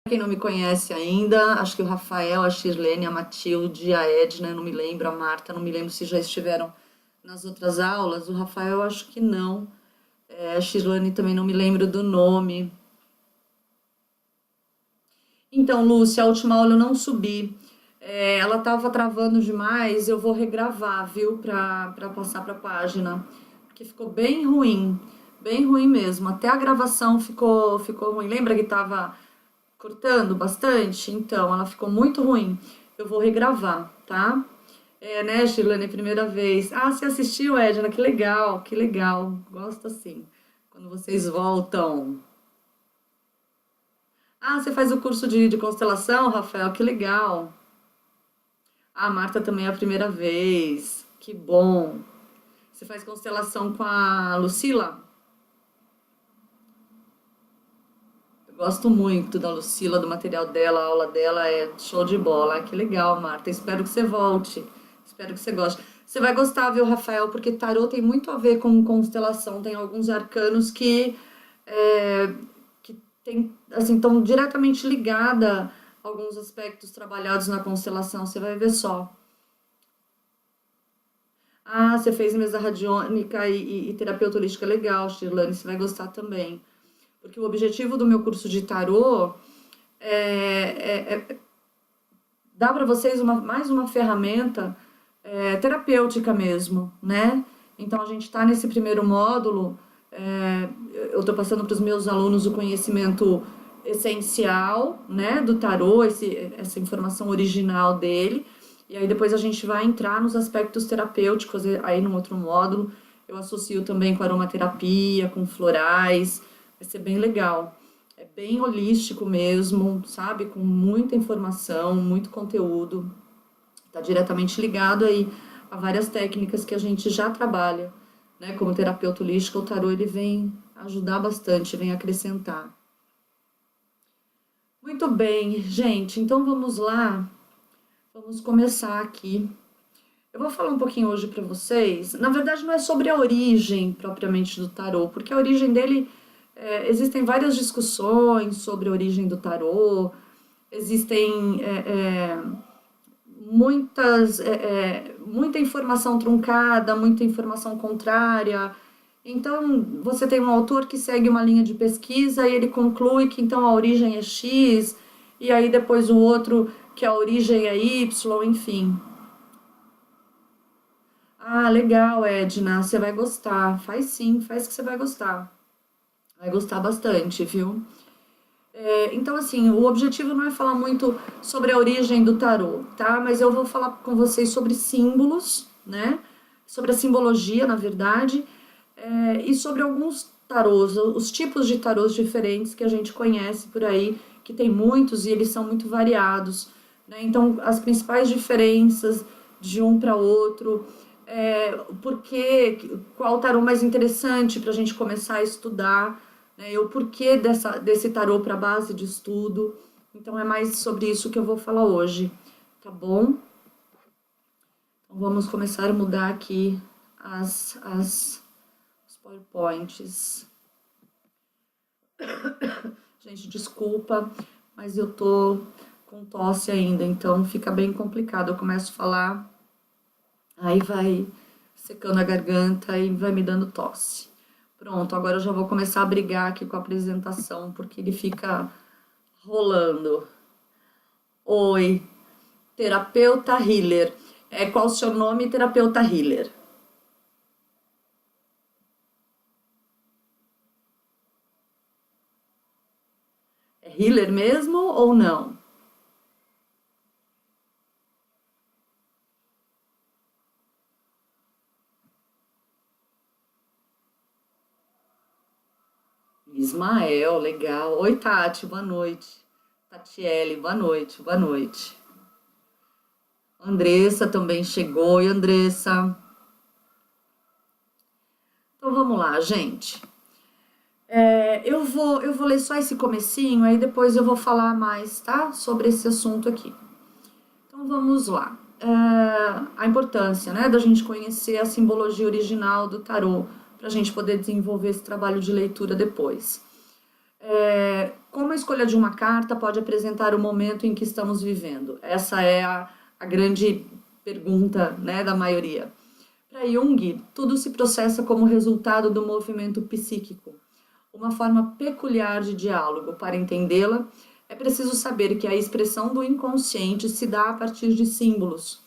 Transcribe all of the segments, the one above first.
Quem não me conhece ainda, acho que o Rafael, a Shirlene, a Matilde, a Edna, eu não me lembro, a Marta, não me lembro se já estiveram nas outras aulas. O Rafael, acho que não. A Shirlene também não me lembro do nome. Então, Lúcia, a última aula eu não subi. Ela estava travando demais, eu vou regravar, viu, para passar para a página. Porque ficou bem ruim mesmo. Até a gravação ficou ruim. Lembra que estava cortando bastante? Então, ela ficou muito ruim. Eu vou regravar, tá? Né, Shirlene, primeira vez. Ah, você assistiu, Edna? Que legal, que legal. Gosto assim. Quando vocês voltam. Ah, você faz o curso de constelação, Rafael? Que legal. Ah, a Marta também é a primeira vez. Que bom. Você faz constelação com a Lucila? Eu gosto muito da Lucila, do material dela, a aula dela é show de bola. Ah, que legal, Marta. Espero que você volte. Espero que você goste. Você vai gostar, viu, Rafael? Porque tarô tem muito a ver com constelação. Tem alguns arcanos é, que assim, estão diretamente ligados a alguns aspectos trabalhados na constelação. Você vai ver só. Ah, você fez mesa radiônica e terapeuta holística legal, Shirlane, você vai gostar também. Porque o objetivo do meu curso de tarô é dar para vocês mais uma ferramenta terapêutica mesmo, né? Então a gente está nesse primeiro módulo, é, eu estou passando para os meus alunos o conhecimento essencial, né, do tarô, essa informação original dele, e aí depois a gente vai entrar nos aspectos terapêuticos, aí no outro módulo eu associo também com aromaterapia, com florais, vai ser bem legal. É bem holístico mesmo, sabe? Com muita informação, muito conteúdo. Está diretamente ligado aí a várias técnicas que a gente já trabalha, né? Como terapeuta holística, o tarô ele vem ajudar bastante, vem acrescentar. Muito bem, gente, então vamos lá, vamos começar aqui. Eu vou falar um pouquinho hoje para vocês. Na verdade, não é sobre a origem propriamente do tarô, porque a origem dele existem várias discussões sobre a origem do tarô, existem muita informação truncada, muita informação contrária. Então, você tem um autor que segue uma linha de pesquisa e ele conclui que então a origem é X, e aí depois o outro que a origem é Y, enfim. Ah, legal, Edna, você vai gostar. Faz sim, faz que você vai gostar. Vai gostar bastante, viu? Então, assim, o objetivo não é falar muito sobre a origem do tarô, tá? Mas eu vou falar com vocês sobre símbolos, né? Sobre a simbologia, na verdade, e sobre alguns tarôs, os tipos de tarôs diferentes que a gente conhece por aí, que tem muitos e eles são muito variados, né? Então, as principais diferenças de um para outro, por que, qual tarô mais interessante para a gente começar a estudar, né? E o porquê desse tarô para base de estudo. Então, é mais sobre isso que eu vou falar hoje, tá bom? Então, vamos começar a mudar aqui os PowerPoints. Gente, desculpa, mas eu tô com tosse ainda, então fica bem complicado. Eu começo a falar, aí vai secando a garganta e vai me dando tosse. Pronto, agora eu já vou começar a brigar aqui com a apresentação, porque ele fica rolando. Oi, terapeuta healer. Qual o seu nome, terapeuta healer? É healer mesmo ou não? Ismael, legal. Oi, Tati, boa noite. Tatiele, boa noite, boa noite. Andressa também chegou. Oi, Andressa. Então vamos lá, gente. Eu vou ler só esse comecinho, aí depois eu vou falar mais, tá? Sobre esse assunto aqui. Então vamos lá. A importância, né, da gente conhecer a simbologia original do tarô, para a gente poder desenvolver esse trabalho de leitura depois. Como a escolha de uma carta pode apresentar o momento em que estamos vivendo? Essa é a grande pergunta, né, da maioria. Para Jung, tudo se processa como resultado do movimento psíquico, uma forma peculiar de diálogo. Para entendê-la, é preciso saber que a expressão do inconsciente se dá a partir de símbolos.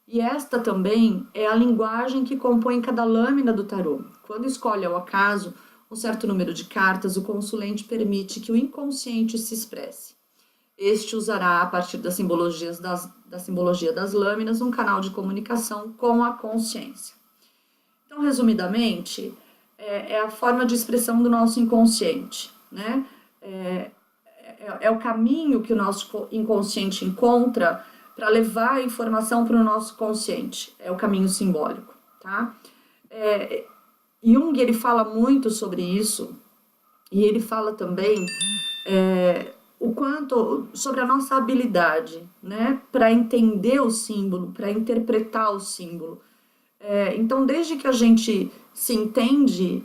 E esta também é a linguagem que compõe cada lâmina do tarô. Quando escolhe ao acaso um certo número de cartas, o consulente permite que o inconsciente se expresse. Este usará, a partir da simbologia das lâminas, um canal de comunicação com a consciência. Então, resumidamente, é a forma de expressão do nosso inconsciente, né? É o caminho que o nosso inconsciente encontra para levar a informação para o nosso consciente. É o caminho simbólico, tá? Jung, ele fala muito sobre isso, e ele fala também o quanto sobre a nossa habilidade, né, para entender o símbolo, para interpretar o símbolo. Então, desde que a gente se entende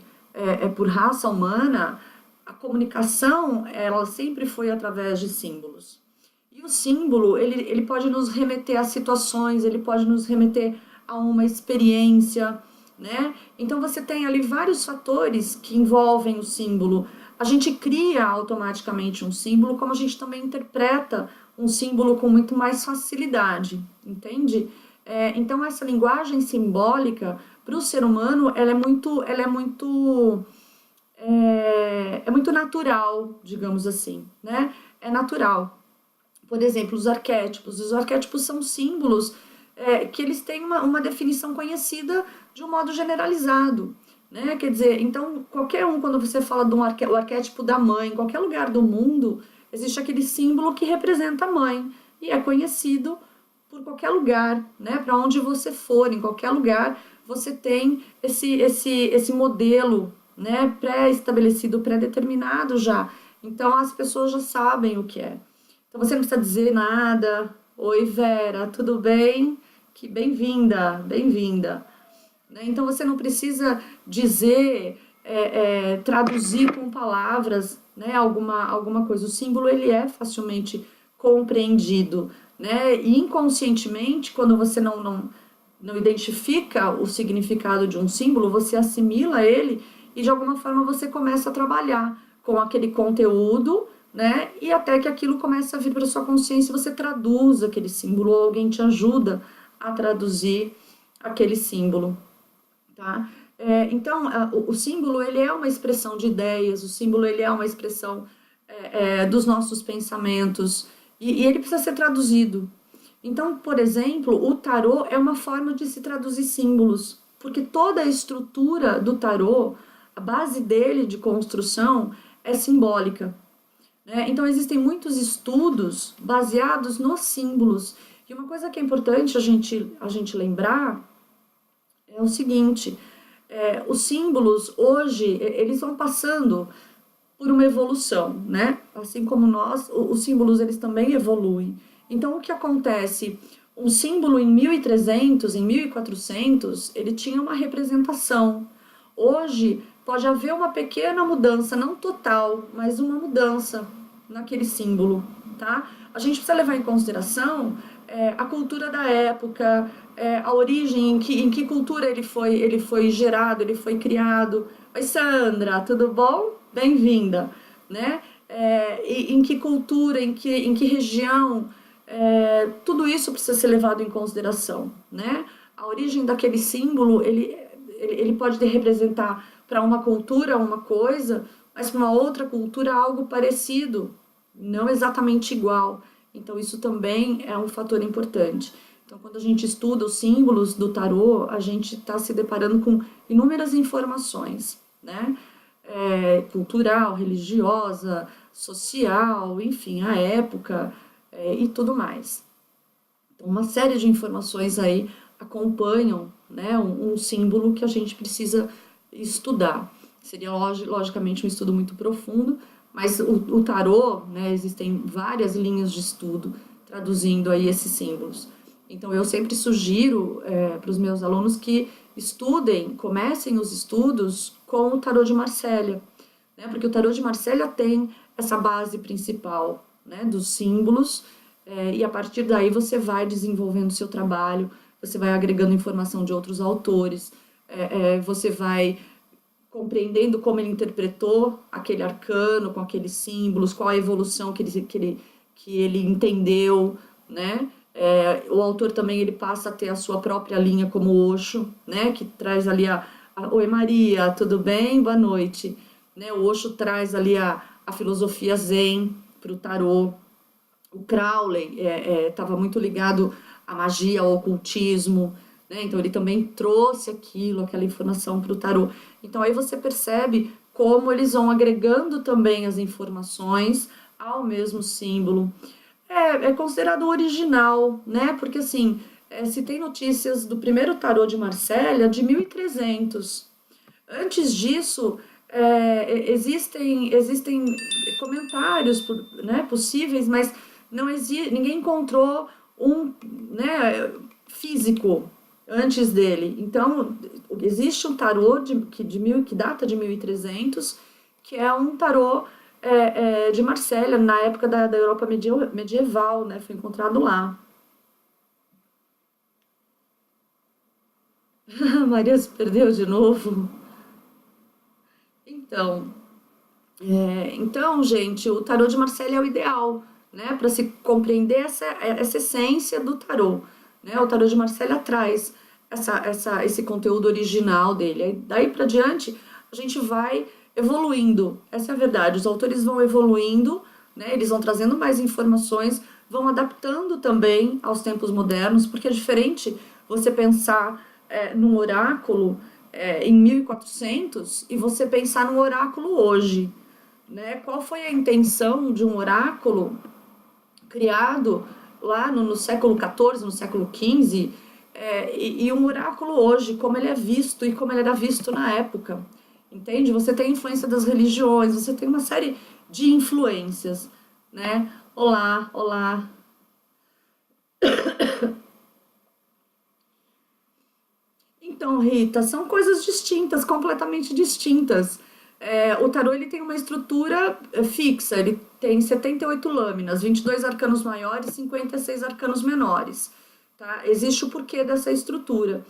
por raça humana, a comunicação, ela sempre foi através de símbolos. E o símbolo, ele pode nos remeter a situações, ele pode nos remeter a uma experiência, né? Então, você tem ali vários fatores que envolvem o símbolo. A gente cria automaticamente um símbolo, como a gente também interpreta um símbolo com muito mais facilidade, entende? Então, essa linguagem simbólica, para o ser humano, ela é muito natural, digamos assim, né? É natural. Por exemplo, os arquétipos. Os arquétipos são símbolos que eles têm uma definição conhecida de um modo generalizado, né? Quer dizer, então, qualquer um, quando você fala de o arquétipo da mãe, em qualquer lugar do mundo, existe aquele símbolo que representa a mãe, e é conhecido por qualquer lugar, né? Para onde você for, em qualquer lugar, você tem esse modelo, né? Pré-estabelecido, pré-determinado já. Então, as pessoas já sabem o que é. Então, você não precisa dizer nada. Oi, Vera, tudo bem? Que bem-vinda, bem-vinda. Então, você não precisa dizer, traduzir com palavras, né, alguma coisa. O símbolo, ele é facilmente compreendido, né? E inconscientemente, quando você não identifica o significado de um símbolo, você assimila ele e, de alguma forma, você começa a trabalhar com aquele conteúdo, né? E até que aquilo começa a vir para sua consciência, você traduz aquele símbolo, ou alguém te ajuda a traduzir aquele símbolo, tá? Então, o símbolo, ele é uma expressão de ideias, o símbolo, ele é uma expressão dos nossos pensamentos, e ele precisa ser traduzido. Então, por exemplo, o tarô é uma forma de se traduzir símbolos, porque toda a estrutura do tarô, a base dele de construção é simbólica, né? Então, existem muitos estudos baseados nos símbolos. E uma coisa que é importante a gente lembrar é o seguinte: os símbolos hoje, eles vão passando por uma evolução, né? Assim como nós, os símbolos, eles também evoluem. Então, o que acontece? Um símbolo em 1300, em 1400, ele tinha uma representação. Hoje, pode haver uma pequena mudança, não total, mas uma mudança naquele símbolo, tá? A gente precisa levar em consideração a cultura da época, a origem, em que cultura ele foi gerado, ele foi criado. Oi, Sandra, tudo bom? Bem-vinda, né? Em que cultura, em que região, tudo isso precisa ser levado em consideração, né? A origem daquele símbolo, ele pode representar para uma cultura uma coisa, mas para uma outra cultura algo parecido, não exatamente igual. Então, isso também é um fator importante. Então, quando a gente estuda os símbolos do tarô, a gente está se deparando com inúmeras informações, né? Cultural, religiosa, social, enfim, a época e tudo mais. Então, uma série de informações aí acompanham, né, um símbolo que a gente precisa estudar. Seria, logicamente, um estudo muito profundo, mas o tarô, né, existem várias linhas de estudo traduzindo aí esses símbolos. Então, eu sempre sugiro para os meus alunos que estudem, comecem os estudos com o tarô de Marsella, né? Porque o tarô de Marselha tem essa base principal, né, dos símbolos, e a partir daí você vai desenvolvendo seu trabalho, você vai agregando informação de outros autores, você vai compreendendo como ele interpretou aquele arcano com aqueles símbolos, qual a evolução que ele entendeu, né? O autor também ele passa a ter a sua própria linha como Osho, né? Que traz ali Oi Maria, tudo bem? Boa noite. Né? O Osho traz ali a filosofia Zen para o tarô. O Crowley estava muito ligado à magia, ao ocultismo, né? Então ele também trouxe aquela informação para o tarô. Então aí você percebe como eles vão agregando também as informações ao mesmo símbolo. É considerado original, né? Porque assim, se tem notícias do primeiro tarô de Marsella de 1300. Antes disso, existem comentários, né, possíveis, mas ninguém encontrou um, né, físico antes dele. Então, existe um tarô que data de 1300, que é um tarô de Marsella, na época da Europa medieval, né, foi encontrado lá. Maria se perdeu de novo. Então, gente, o tarô de Marselha é o ideal, né, para se compreender essa essência do tarô, né? O tarô de Marselha traz esse conteúdo original dele. Aí, daí para diante, a gente vai evoluindo. Essa é a verdade. Os autores vão evoluindo, né? Eles vão trazendo mais informações, vão adaptando também aos tempos modernos, porque é diferente você pensar num oráculo em 1400 e você pensar num oráculo hoje, né? Qual foi a intenção de um oráculo criado lá no século XIV, no século XV, e um oráculo hoje, como ele é visto e como ele era visto na época, entende? Você tem influência das religiões, você tem uma série de influências, né? Olá, olá. Então, Rita, são coisas distintas, completamente distintas. O tarô ele tem uma estrutura fixa, ele tem 78 lâminas, 22 arcanos maiores e 56 arcanos menores. Tá? Existe o porquê dessa estrutura.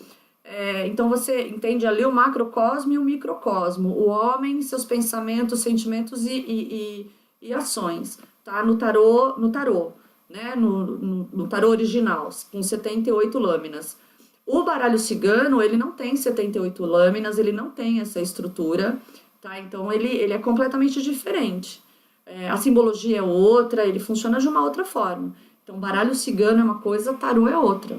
Então você entende ali o macrocosmo e o microcosmo, o homem, seus pensamentos, sentimentos e ações. Tá? No tarô, né? No tarô original, com 78 lâminas. O baralho cigano, ele não tem 78 lâminas, ele não tem essa estrutura, tá? Então, ele é completamente diferente. A simbologia é outra, ele funciona de uma outra forma. Então, baralho cigano é uma coisa, tarô é outra,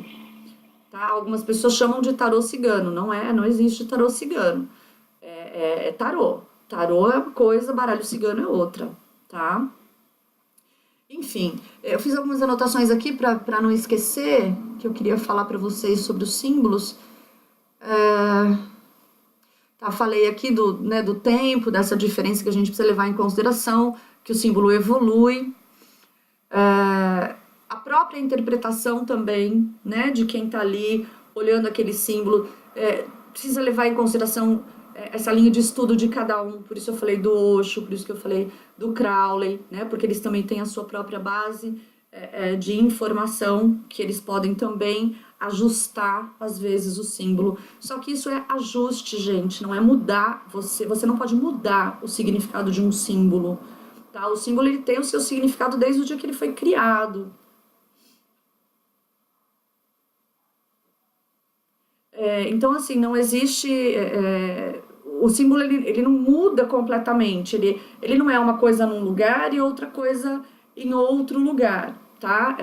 tá? Algumas pessoas chamam de tarô cigano, não existe tarô cigano. É tarô. Tarô é uma coisa, baralho cigano é outra, tá? Enfim, eu fiz algumas anotações aqui para não esquecer que eu queria falar para vocês sobre os símbolos. Falei aqui do tempo, dessa diferença que a gente precisa levar em consideração, que o símbolo evolui. A própria interpretação também, né, de quem está ali olhando aquele símbolo, precisa levar em consideração essa linha de estudo de cada um, por isso eu falei do Osho, por isso que eu falei do Crowley, né, porque eles também têm a sua própria base de informação, que eles podem também ajustar, às vezes, o símbolo. Só que isso é ajuste, gente, não é mudar, você não pode mudar o significado de um símbolo, tá? O símbolo ele tem o seu significado desde o dia que ele foi criado. Então, assim, não existe... o símbolo, ele não muda completamente. Ele não é uma coisa num lugar e outra coisa em outro lugar, tá?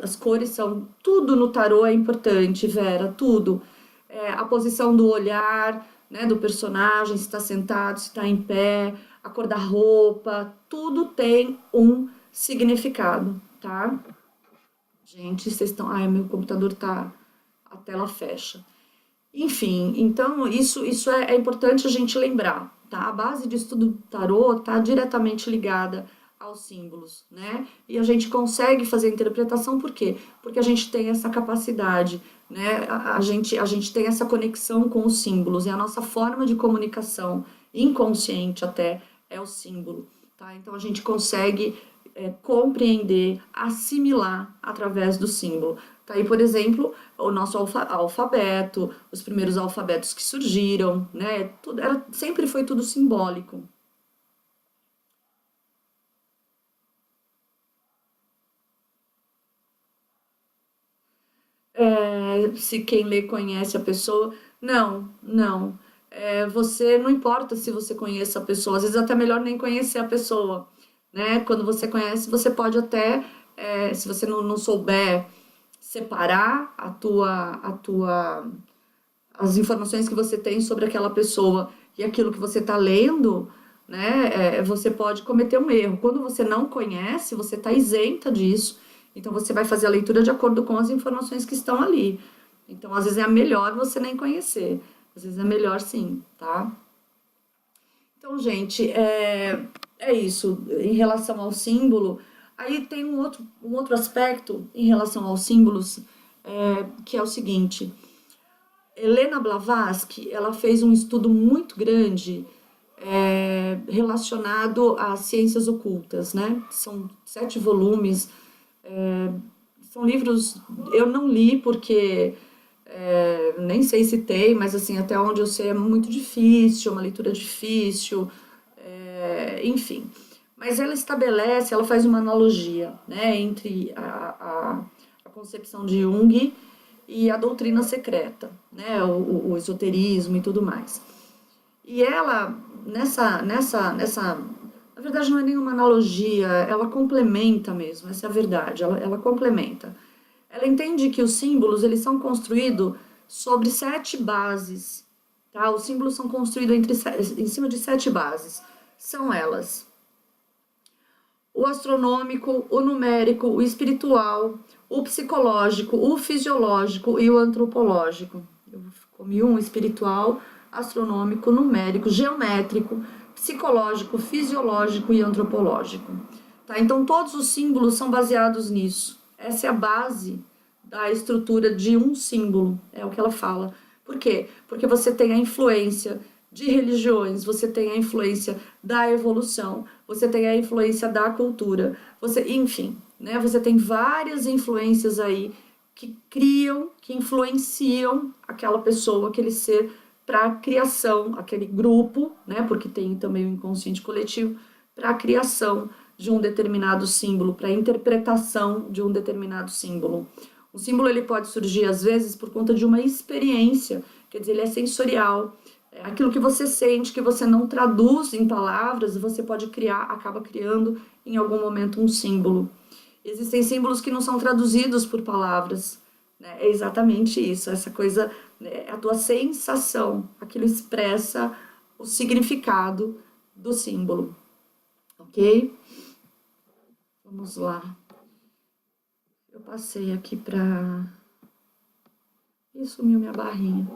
As cores são... Tudo no tarô é importante, Vera, tudo. A posição do olhar, né, do personagem, se está sentado, se está em pé, a cor da roupa, tudo tem um significado, tá? Gente, vocês estão... Ai, meu computador tá... A tela fecha. Enfim, então isso é importante a gente lembrar, tá? A base de estudo do tarô tá diretamente ligada aos símbolos, né? E a gente consegue fazer a interpretação por quê? Porque a gente tem essa capacidade, né? A gente tem essa conexão com os símbolos, e a nossa forma de comunicação inconsciente até é o símbolo, tá? Então a gente consegue compreender, assimilar através do símbolo. Tá aí, por exemplo, o nosso alfabeto, os primeiros alfabetos que surgiram, né? Sempre foi tudo simbólico. Se quem lê conhece a pessoa. Não, não. Você não importa se você conhece a pessoa, às vezes até melhor nem conhecer a pessoa, né? Quando você conhece, você pode até, se você não souber separar as informações que você tem sobre aquela pessoa e aquilo que você está lendo, né? Você pode cometer um erro. Quando você não conhece, você está isenta disso. Então você vai fazer a leitura de acordo com as informações que estão ali. Então, às vezes é melhor você nem conhecer. Às vezes é melhor sim, tá? Então, gente, é isso. Em relação ao símbolo, aí tem um outro aspecto em relação aos símbolos, que é o seguinte. Helena Blavatsky, ela fez um estudo muito grande relacionado às ciências ocultas, né? São 7 volumes, são livros, eu não li porque nem sei se tem, mas assim, até onde eu sei é muito difícil, uma leitura difícil, enfim. Mas ela estabelece, ela faz uma analogia, né, entre a concepção de Jung e a doutrina secreta, né, o esoterismo e tudo mais. E ela, na verdade não é nenhuma analogia, ela complementa mesmo, essa é a verdade, ela complementa. Ela entende que os símbolos, eles são construídos sobre 7 bases, tá? Os símbolos são construídos em cima de 7 bases. São elas: o astronômico, o numérico, o espiritual, o psicológico, o fisiológico e o antropológico. Eu comi um: espiritual, astronômico, numérico, geométrico, psicológico, fisiológico e antropológico. Tá? Então, todos os símbolos são baseados nisso. Essa é a base da estrutura de um símbolo, é o que ela fala. Por quê? Porque você tem a influência de religiões, você tem a influência da evolução, você tem a influência da cultura, enfim, né? Você tem várias influências aí que criam, que influenciam aquela pessoa, aquele ser, para a criação, aquele grupo, né? Porque tem também o inconsciente coletivo, para a criação de um determinado símbolo, para a interpretação de um determinado símbolo. O símbolo ele pode surgir às vezes por conta de uma experiência, quer dizer, ele é sensorial. Aquilo que você sente, que você não traduz em palavras, você pode criar, acaba criando em algum momento um símbolo. Existem símbolos que não são traduzidos por palavras, né? É exatamente isso, essa coisa, né? A tua sensação, aquilo expressa o significado do símbolo, ok? Vamos lá. Eu passei aqui para... E sumiu minha barrinha.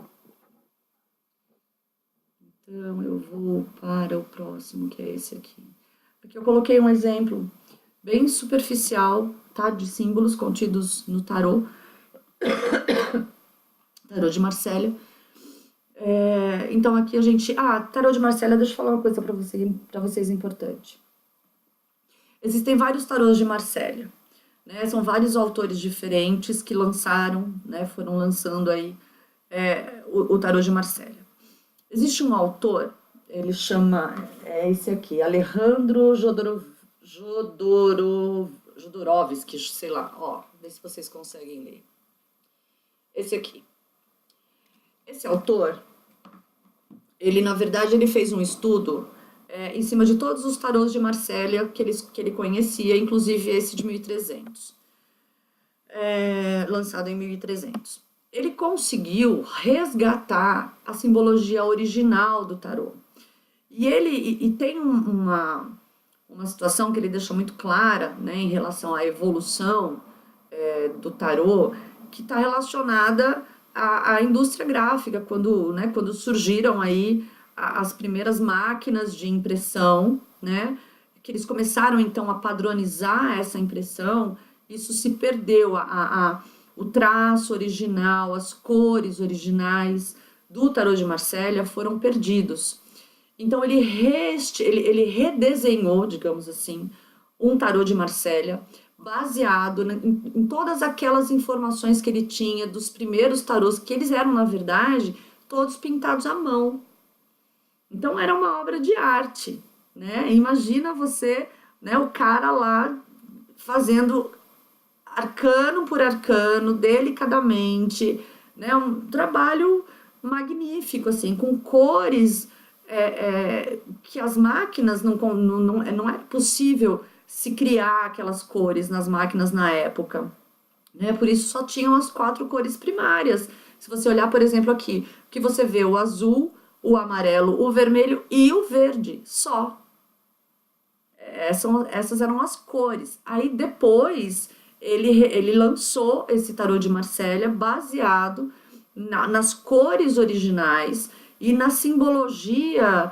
Então, eu vou para o próximo, que é esse aqui. Aqui eu coloquei um exemplo bem superficial, tá? De símbolos contidos no tarô. Tarô de Marselha. Então, aqui a gente... tarô de Marselha, deixa eu falar uma coisa para vocês importante. Existem vários tarôs de Marselha, né? São vários autores diferentes que lançaram, né? Foram lançando aí o tarô de Marselha. Existe um autor, ele chama, esse aqui, Alejandro Jodorowsky, sei lá, ó, vê se vocês conseguem ler. Esse aqui. Esse autor, ele na verdade ele fez um estudo em cima de todos os tarôs de Marselha que ele conhecia, inclusive esse de 1300, lançado em 1300. Ele conseguiu resgatar a simbologia original do tarô. E tem uma situação que ele deixa muito clara, né, em relação à evolução do tarô, que está relacionada à indústria gráfica, quando surgiram aí as primeiras máquinas de impressão, né, que eles começaram então a padronizar essa impressão, isso se perdeu, o traço original, as cores originais do tarô de Marselha foram perdidos. Então ele redesenhou, digamos assim, um tarô de Marselha, baseado em todas aquelas informações que ele tinha dos primeiros tarôs, que eles eram, na verdade, todos pintados à mão. Então era uma obra de arte, né? Imagina você, né, o cara lá fazendo arcano por arcano, delicadamente, né? Um trabalho magnífico, assim, com cores que as máquinas não é possível se criar aquelas cores nas máquinas na época, né? Por isso só tinham as 4 cores primárias. Se você olhar, por exemplo, aqui, que você vê o azul, o amarelo, o vermelho e o verde, só. Essas eram as cores. Aí depois ele lançou esse tarô de Marselha baseado nas cores originais e na simbologia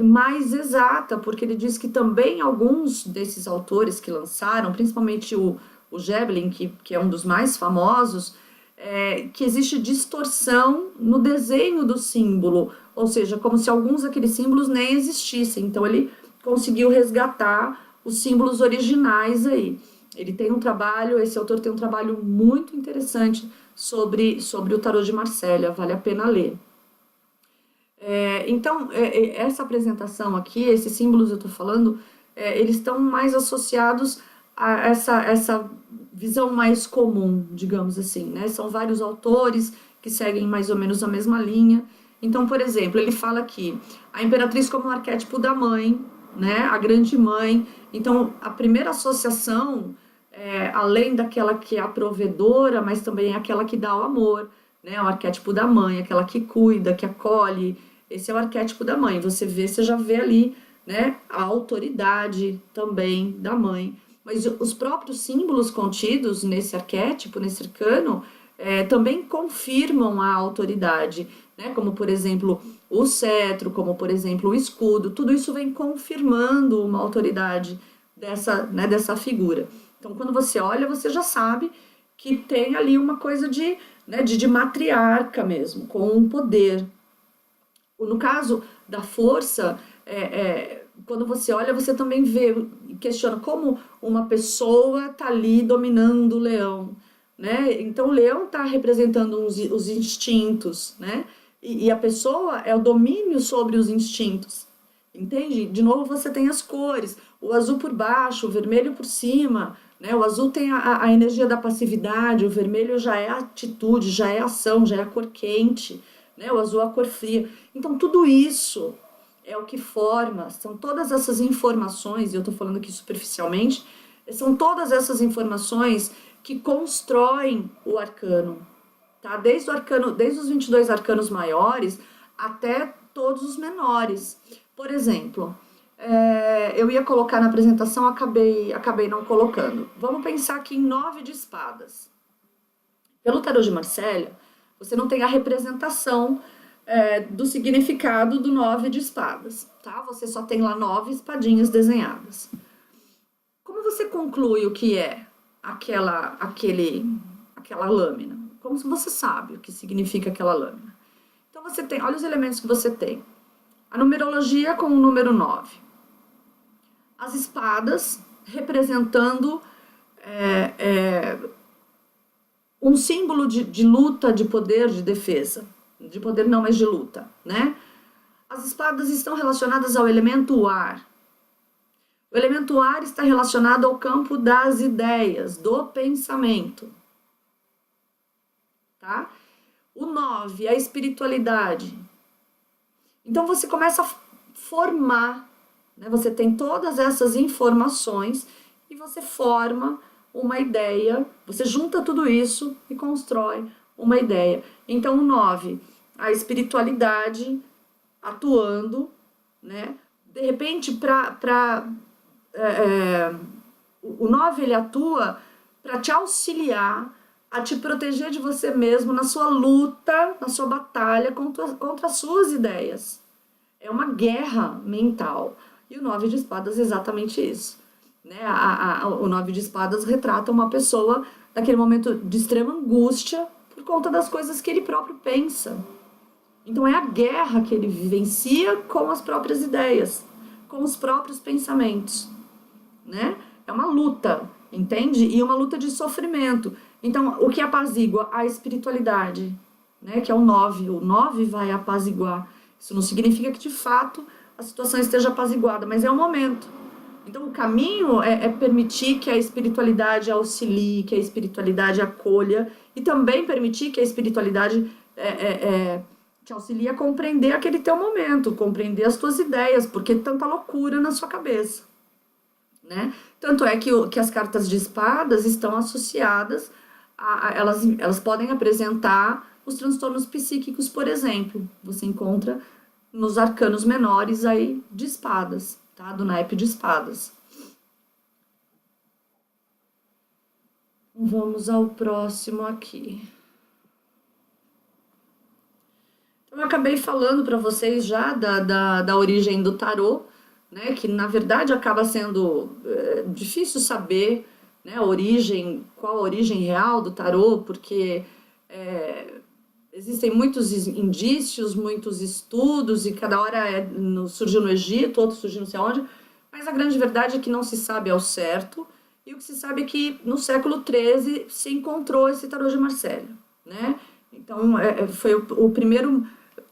mais exata, porque ele diz que também alguns desses autores que lançaram, principalmente o Gebelin, que é um dos mais famosos, que existe distorção no desenho do símbolo, ou seja, como se alguns daqueles símbolos nem existissem. Então ele conseguiu resgatar os símbolos originais aí. Ele tem um trabalho, esse autor tem um trabalho muito interessante sobre o tarô de Marselha, vale a pena ler. Então, essa apresentação aqui, esses símbolos eu estou falando, eles estão mais associados a essa visão mais comum, digamos assim, né? São vários autores que seguem mais ou menos a mesma linha. Então, por exemplo, ele fala aqui a imperatriz como um arquétipo da mãe, né? A grande mãe. Então, a primeira associação, além daquela que é a provedora, mas também é aquela que dá o amor, né? O arquétipo da mãe, aquela que cuida, que acolhe. Esse é o arquétipo da mãe. Você já vê ali, né? A autoridade também da mãe. Mas os próprios símbolos contidos nesse arquétipo, nesse arcano, também confirmam a autoridade, né? Como, por exemplo, o cetro, como, por exemplo, o escudo. Tudo isso vem confirmando uma autoridade dessa figura. Então, quando você olha, você já sabe que tem ali uma coisa de matriarca mesmo, com um poder. No caso da força, quando você olha, você também vê, questiona como uma pessoa está ali dominando o leão, né? Então o leão está representando os instintos, né? E a pessoa é o domínio sobre os instintos, entende? De novo você tem as cores, o azul por baixo, o vermelho por cima, né? O azul tem a energia da passividade, o vermelho já é a atitude, já é a ação, já é a cor quente, né? O azul é a cor fria. Então tudo isso é o que forma, são todas essas informações, e eu estou falando aqui superficialmente, são todas essas informações que constroem o arcano, tá? Desde os 22 arcanos maiores até todos os menores. Por exemplo, eu ia colocar na apresentação, acabei não colocando. Vamos pensar aqui em 9 de espadas. Pelo tarô de Marselha, você não tem a representação do significado do 9 de espadas, tá? Você só tem lá 9 espadinhas desenhadas. Como você conclui o que é aquela lâmina? Como você sabe o que significa aquela lâmina? Então você tem, olha os elementos que você tem. A numerologia com o número 9. As espadas representando um símbolo de luta, de poder, de defesa. De poder não, mas de luta, né? As espadas estão relacionadas ao elemento ar. O elemento ar está relacionado ao campo das ideias, do pensamento. Tá? O 9, a espiritualidade. Então você começa a formar, né? Você tem todas essas informações e você forma uma ideia, você junta tudo isso e constrói uma ideia. Então o 9, a espiritualidade atuando, né? De repente, o 9 ele atua para te auxiliar a te proteger de você mesmo na sua luta, na sua batalha contra as suas ideias. É uma guerra mental. E o 9 de espadas é exatamente isso. Né? O 9 de espadas retrata uma pessoa naquele momento de extrema angústia por conta das coisas que ele próprio pensa. Então é a guerra que ele vivencia com as próprias ideias, com os próprios pensamentos, né? É uma luta, entende? E uma luta de sofrimento. Então, o que apazigua? A espiritualidade, né? Que é o 9. O 9 vai apaziguar. Isso não significa que, de fato, a situação esteja apaziguada, mas é o momento. Então, o caminho é permitir que a espiritualidade auxilie, que a espiritualidade acolha, e também permitir que a espiritualidade te auxilie a compreender aquele teu momento, compreender as tuas ideias, porque tanta loucura na sua cabeça, né? Tanto é que as cartas de espadas estão associadas elas podem apresentar os transtornos psíquicos, por exemplo. Você encontra nos arcanos menores aí de espadas, tá? Do naipe de espadas. Vamos ao próximo aqui. Então, eu acabei falando para vocês já da origem do tarô, né? Que na verdade acaba sendo difícil saber, né, qual a origem real do tarô, porque existem muitos indícios, muitos estudos, e cada hora surgiu no Egito, outro surgiu não sei onde, mas a grande verdade é que não se sabe ao certo, e o que se sabe é que no século XIII se encontrou esse tarô de Marselha, né? Então, foi o primeiro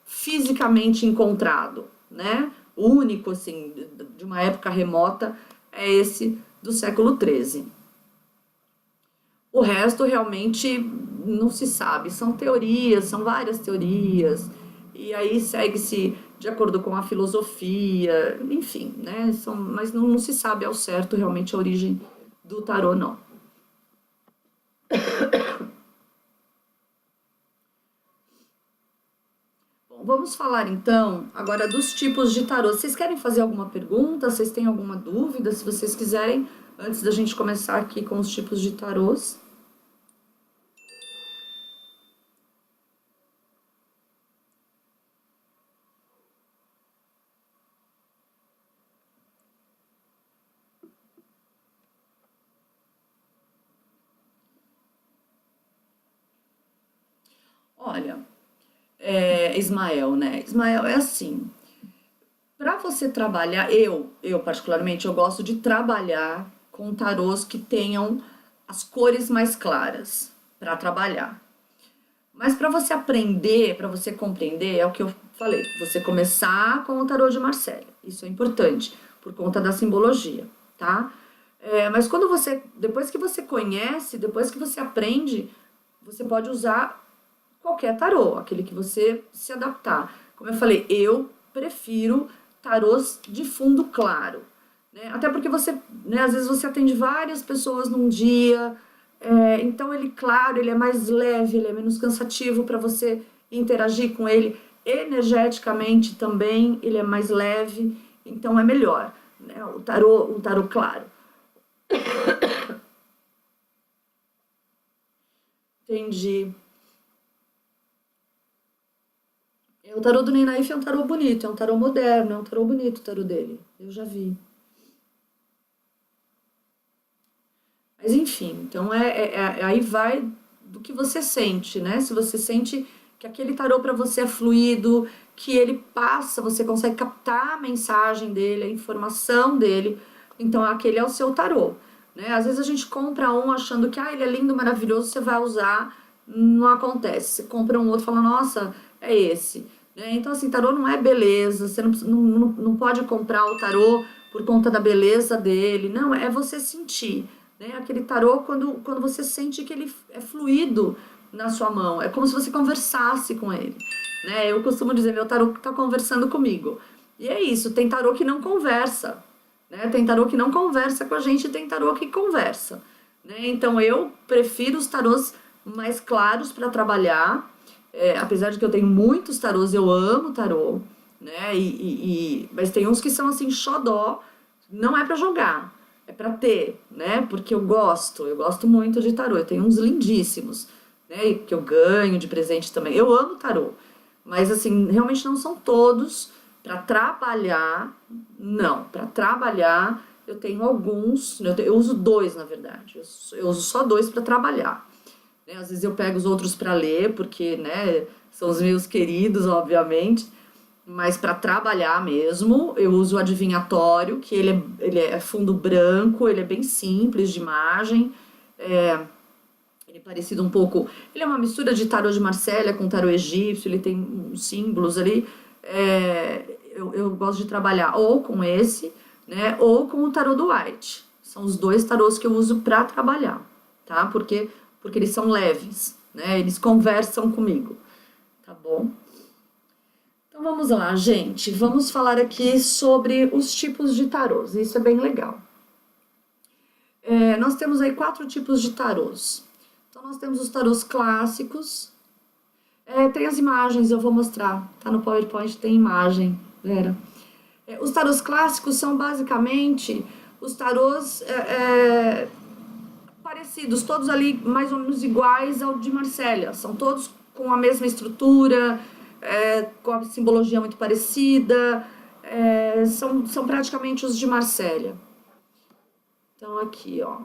fisicamente encontrado, né? O único, assim, de uma época remota, é esse do século XIII. O resto realmente não se sabe, são teorias, são várias teorias, e aí segue-se de acordo com a filosofia, enfim, né? Mas não se sabe ao certo realmente a origem do tarô, não. Bom, vamos falar então agora dos tipos de tarô. Vocês querem fazer alguma pergunta? Vocês têm alguma dúvida? Se vocês quiserem, antes da gente começar aqui com os tipos de tarôs. Olha, Ismael, né? Ismael, é assim, para você trabalhar, eu particularmente, eu gosto de trabalhar com tarôs que tenham as cores mais claras para trabalhar. Mas para você aprender, para você compreender, é o que eu falei, você começar com o tarô de Marselha. Isso é importante, por conta da simbologia, tá? Mas depois que você conhece, depois que você aprende, você pode usar qualquer tarô, aquele que você se adaptar. Como eu falei, eu prefiro tarôs de fundo claro, né? Até porque você, né, às vezes você atende várias pessoas num dia, então ele, claro, ele é mais leve, ele é menos cansativo para você interagir com ele. Energeticamente também ele é mais leve, então é melhor, né? Um tarô claro. Entendi. O tarô do Ney Naif é um tarô bonito, é um tarô moderno, é um tarô bonito o tarô dele. Eu já vi. Mas enfim, então aí vai do que você sente, né? Se você sente que aquele tarô para você é fluido, que ele passa, você consegue captar a mensagem dele, a informação dele, então aquele é o seu tarô, né? Às vezes a gente compra um achando que ele é lindo, maravilhoso, você vai usar, não acontece. Você compra um outro e fala, nossa, é esse. Né? Então, assim, tarô não é beleza, você não pode comprar o tarô por conta da beleza dele, não, é você sentir. Né? Aquele tarô, quando você sente que ele é fluido na sua mão, é como se você conversasse com ele. Né? Eu costumo dizer, meu tarô está conversando comigo. E é isso, tem tarô que não conversa. Né? Tem tarô que não conversa com a gente, tem tarô que conversa. Né? Então eu prefiro os tarôs mais claros para trabalhar. Apesar de que eu tenho muitos tarôs, eu amo tarô, né? Mas tem uns que são assim, xodó, não é para jogar, é para ter, né? Porque eu gosto muito de tarô, eu tenho uns lindíssimos, né? E que eu ganho de presente também. Eu amo tarô, mas assim, realmente não são todos para trabalhar, não. Para trabalhar, eu tenho alguns, eu uso dois, na verdade, eu uso só dois para trabalhar. Né? Às vezes eu pego os outros para ler, porque, né, são os meus queridos, obviamente. Mas para trabalhar mesmo, eu uso o adivinhatório, que ele é fundo branco, ele é bem simples de imagem. Ele é parecido um pouco. Ele é uma mistura de tarô de Marsella com tarô egípcio, ele tem uns símbolos ali. Eu gosto de trabalhar ou com esse, né? Ou com o tarô do White. São os dois tarôs que eu uso para trabalhar, tá? Porque eles são leves, né? Eles conversam comigo, tá bom? Então vamos lá, gente. Vamos falar aqui sobre os tipos de tarôs. Isso é bem legal. Nós temos aí 4 tipos de tarôs. Então nós temos os tarôs clássicos. Tem as imagens, eu vou mostrar. Tá no PowerPoint, tem imagem, Vera. Os tarôs clássicos são basicamente os tarôs parecidos, todos ali mais ou menos iguais ao de Marsella. São todos com a mesma estrutura, com a simbologia muito parecida. São praticamente os de Marsella. Então aqui, ó.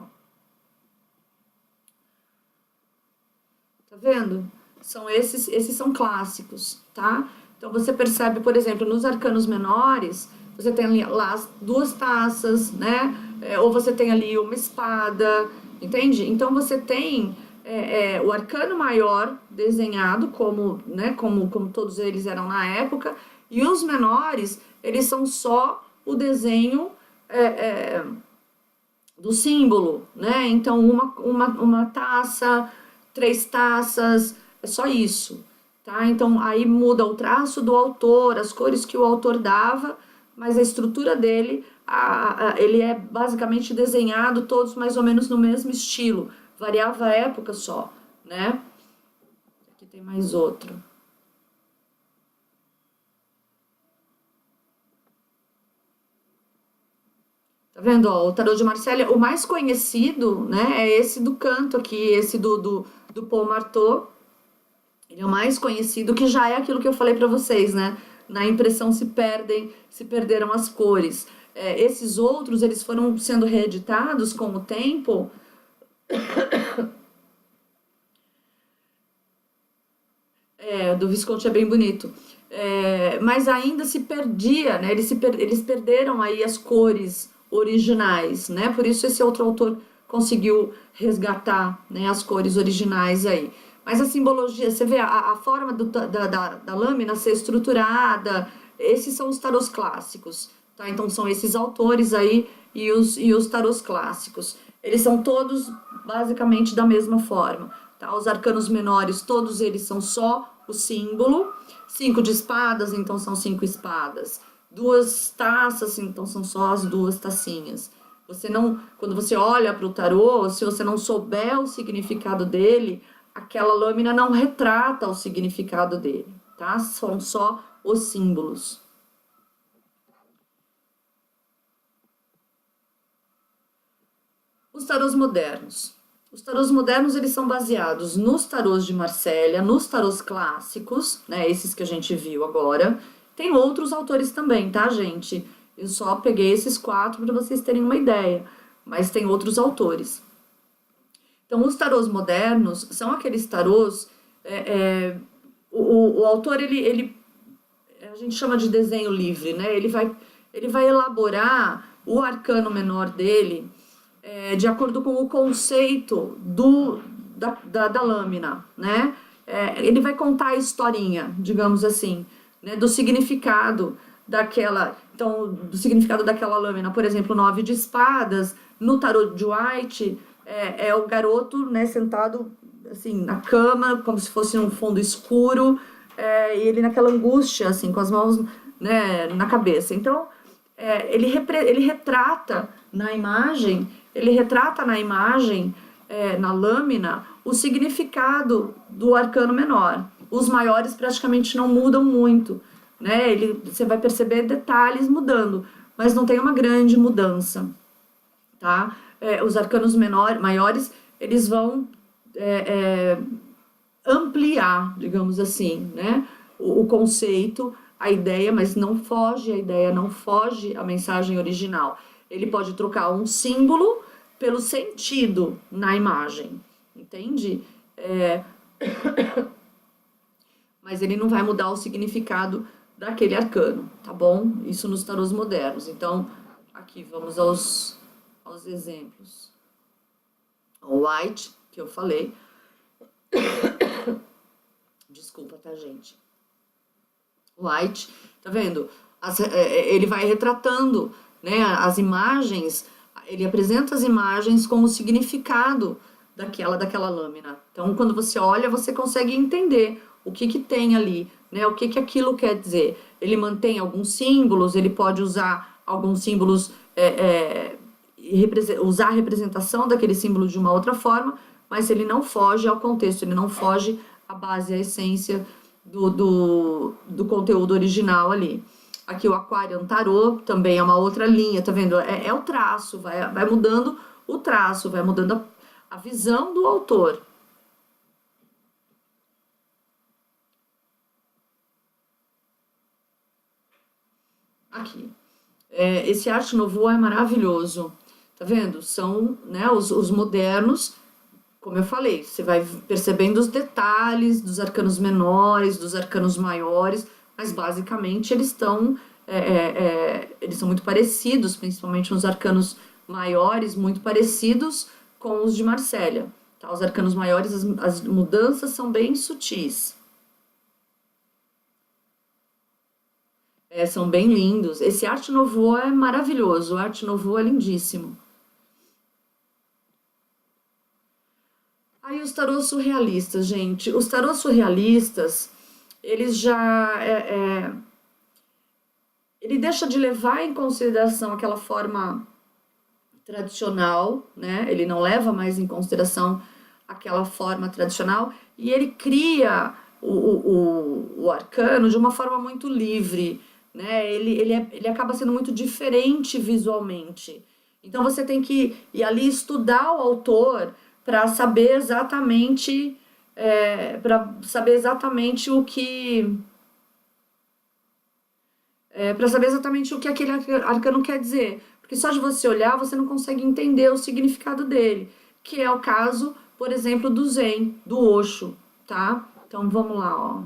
Tá vendo? Esses são clássicos, tá? Então você percebe, por exemplo, nos arcanos menores, você tem lá as 2 taças, né? Ou você tem ali uma espada, entende? Então você tem o arcano maior desenhado, né, como todos eles eram na época, e os menores, eles são só o desenho do símbolo, né? Então uma taça, 3 taças, é só isso, tá? Então aí muda o traço do autor, as cores que o autor dava, mas a estrutura dele, ele é basicamente desenhado todos mais ou menos no mesmo estilo, variava a época só, né? Aqui tem mais outro. Tá vendo? Ó, o tarô de Marsella, o mais conhecido, né, é esse do canto aqui, esse do Paul Marteau. Ele é o mais conhecido, que já é aquilo que eu falei para vocês, né? Na impressão se perderam as cores. Esses outros, eles foram sendo reeditados com o tempo. Do Visconti é bem bonito. Mas ainda se perdia, né? Eles perderam aí as cores originais, né? Por isso esse outro autor conseguiu resgatar, né, as cores originais aí. Mas a simbologia, você vê a forma da lâmina ser estruturada, esses são os tarôs clássicos, tá? Então são esses autores aí e os tarôs clássicos. Eles são todos basicamente da mesma forma, tá? Os arcanos menores, todos eles são só o símbolo. 5 de espadas, então são 5 espadas. 2 taças, então são só as 2 tacinhas. Quando você olha para o tarô, se você não souber o significado dele, aquela lâmina não retrata o significado dele, tá? São só os símbolos. Os tarôs modernos. Os tarôs modernos, eles são baseados nos tarôs de Marsella, nos tarôs clássicos, né? Esses que a gente viu agora. Tem outros autores também, tá, gente? Eu só peguei esses 4 para vocês terem uma ideia, mas tem outros autores. Então, os tarôs modernos são aqueles tarôs. O autor, a gente chama de desenho livre, né? Ele vai elaborar o arcano menor dele de acordo com o conceito da lâmina, né? Ele vai contar a historinha, digamos assim, né? Do significado do significado daquela lâmina. Por exemplo, 9 de espadas, no tarô de White, é o garoto, né, sentado assim na cama, como se fosse um fundo escuro, e ele naquela angústia, assim, com as mãos, né, na cabeça. Então, ele retrata na imagem, na lâmina, o significado do arcano menor. Os maiores praticamente não mudam muito, né? Você vai perceber detalhes mudando, mas não tem uma grande mudança, tá? Os arcanos maiores, eles vão ampliar, digamos assim, né? O conceito, a ideia, mas não foge a ideia, não foge a mensagem original. Ele pode trocar um símbolo pelo sentido na imagem, entende? mas ele não vai mudar o significado daquele arcano, tá bom? Isso nos tarôs modernos. Então, aqui vamos aos exemplos. O White, que eu falei. Desculpa, tá, gente? White, tá vendo? Ele vai retratando, né, as imagens, ele apresenta as imagens com o significado daquela lâmina. Então, quando você olha, você consegue entender o que tem ali, né, o que aquilo quer dizer. Ele mantém alguns símbolos, ele pode usar alguns símbolos, usar a representação daquele símbolo de uma outra forma, mas ele não foge ao contexto, ele não foge à base, à essência do conteúdo original ali. Aqui o Aquarian Tarot também é uma outra linha, tá vendo? É o traço, vai mudando o traço, vai mudando a visão do autor. Aqui. Esse Arte Nouveau é maravilhoso, tá vendo? São, né, os modernos. Como eu falei, você vai percebendo os detalhes dos arcanos menores, dos arcanos maiores, mas basicamente eles são muito parecidos, principalmente nos arcanos maiores, muito parecidos com os de Marsella. Tá? Os arcanos maiores, as mudanças são bem sutis. São bem lindos. Esse Arte Nouveau é maravilhoso, o Arte Nouveau é lindíssimo. Aí os tarôs surrealistas, gente. Os tarôs surrealistas, eles já... ele deixa de levar em consideração aquela forma tradicional, né? Ele não leva mais em consideração aquela forma tradicional e ele cria o arcano de uma forma muito livre, né? Ele acaba sendo muito diferente visualmente. Então você tem que ir ali estudar o autor para saber exatamente o que para saber exatamente o que aquele arcano quer dizer, porque só de você olhar você não consegue entender o significado dele, que é o caso, por exemplo, do Zen, do Osho, tá? Então vamos lá, ó.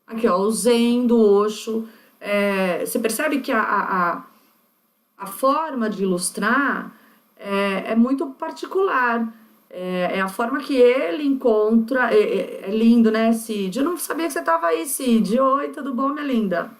Aqui, ó, o Zen do Osho. Você percebe que a forma de ilustrar é muito particular. É a forma que ele encontra. É lindo, né, Cid? Eu não sabia que você estava aí, Cid. Oi, tudo bom, minha linda?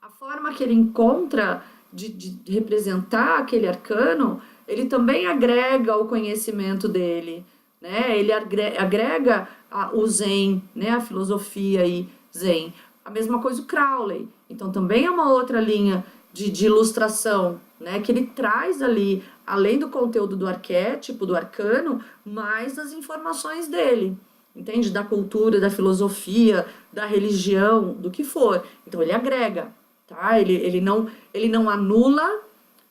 A forma que ele encontra de representar aquele arcano, ele também agrega o conhecimento dele, né? Ele agrega o Zen, né? A filosofia aí, Zen. A mesma coisa o Crowley. Então também é uma outra linha de ilustração, né? Que ele traz ali, além do conteúdo do arquétipo, do arcano, mais as informações dele, entende? Da cultura, da filosofia, da religião, do que for. Então ele agrega, tá? Ele não anula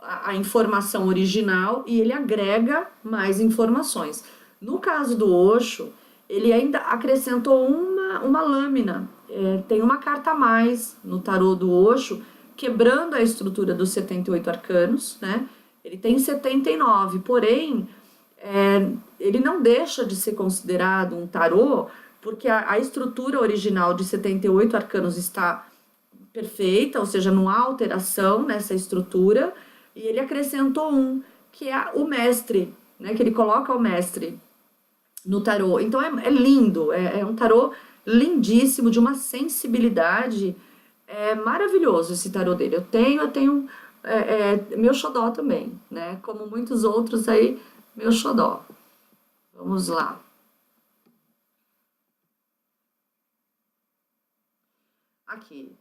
a informação original e ele agrega mais informações. No caso do Osho, ele ainda acrescentou uma lâmina. Tem uma carta a mais no tarô do Osho, quebrando a estrutura dos 78 arcanos, né? Ele tem 79, porém, ele não deixa de ser considerado um tarô, porque a estrutura original de 78 arcanos está perfeita, ou seja, não há alteração nessa estrutura, e ele acrescentou que é o mestre, né? Que ele coloca o mestre no tarô. Então é lindo, é um tarô lindíssimo, de uma sensibilidade maravilhoso esse tarô dele. Eu tenho meu xodó também, né? Como muitos outros aí, meu xodó. Vamos lá. Aqui.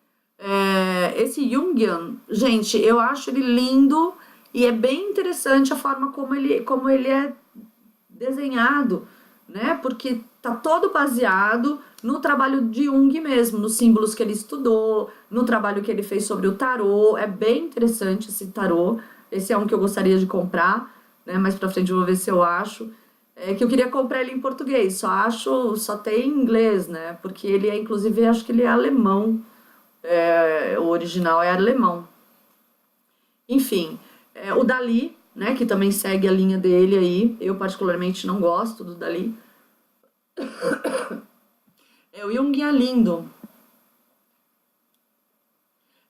Esse Jungian, gente, eu acho ele lindo e é bem interessante a forma como ele é desenhado, né? Porque tá todo baseado no trabalho de Jung mesmo, nos símbolos que ele estudou, no trabalho que ele fez sobre o tarô. É bem interessante esse tarô. Esse é um que eu gostaria de comprar, né? Mais pra frente eu vou ver se eu acho. Que eu queria comprar ele em português, só tem em inglês, né? Porque ele inclusive, acho que ele é alemão. O original é alemão. Enfim, o Dali, né? Que também segue a linha dele aí. Eu particularmente não gosto do Dali. É, o Jung é lindo.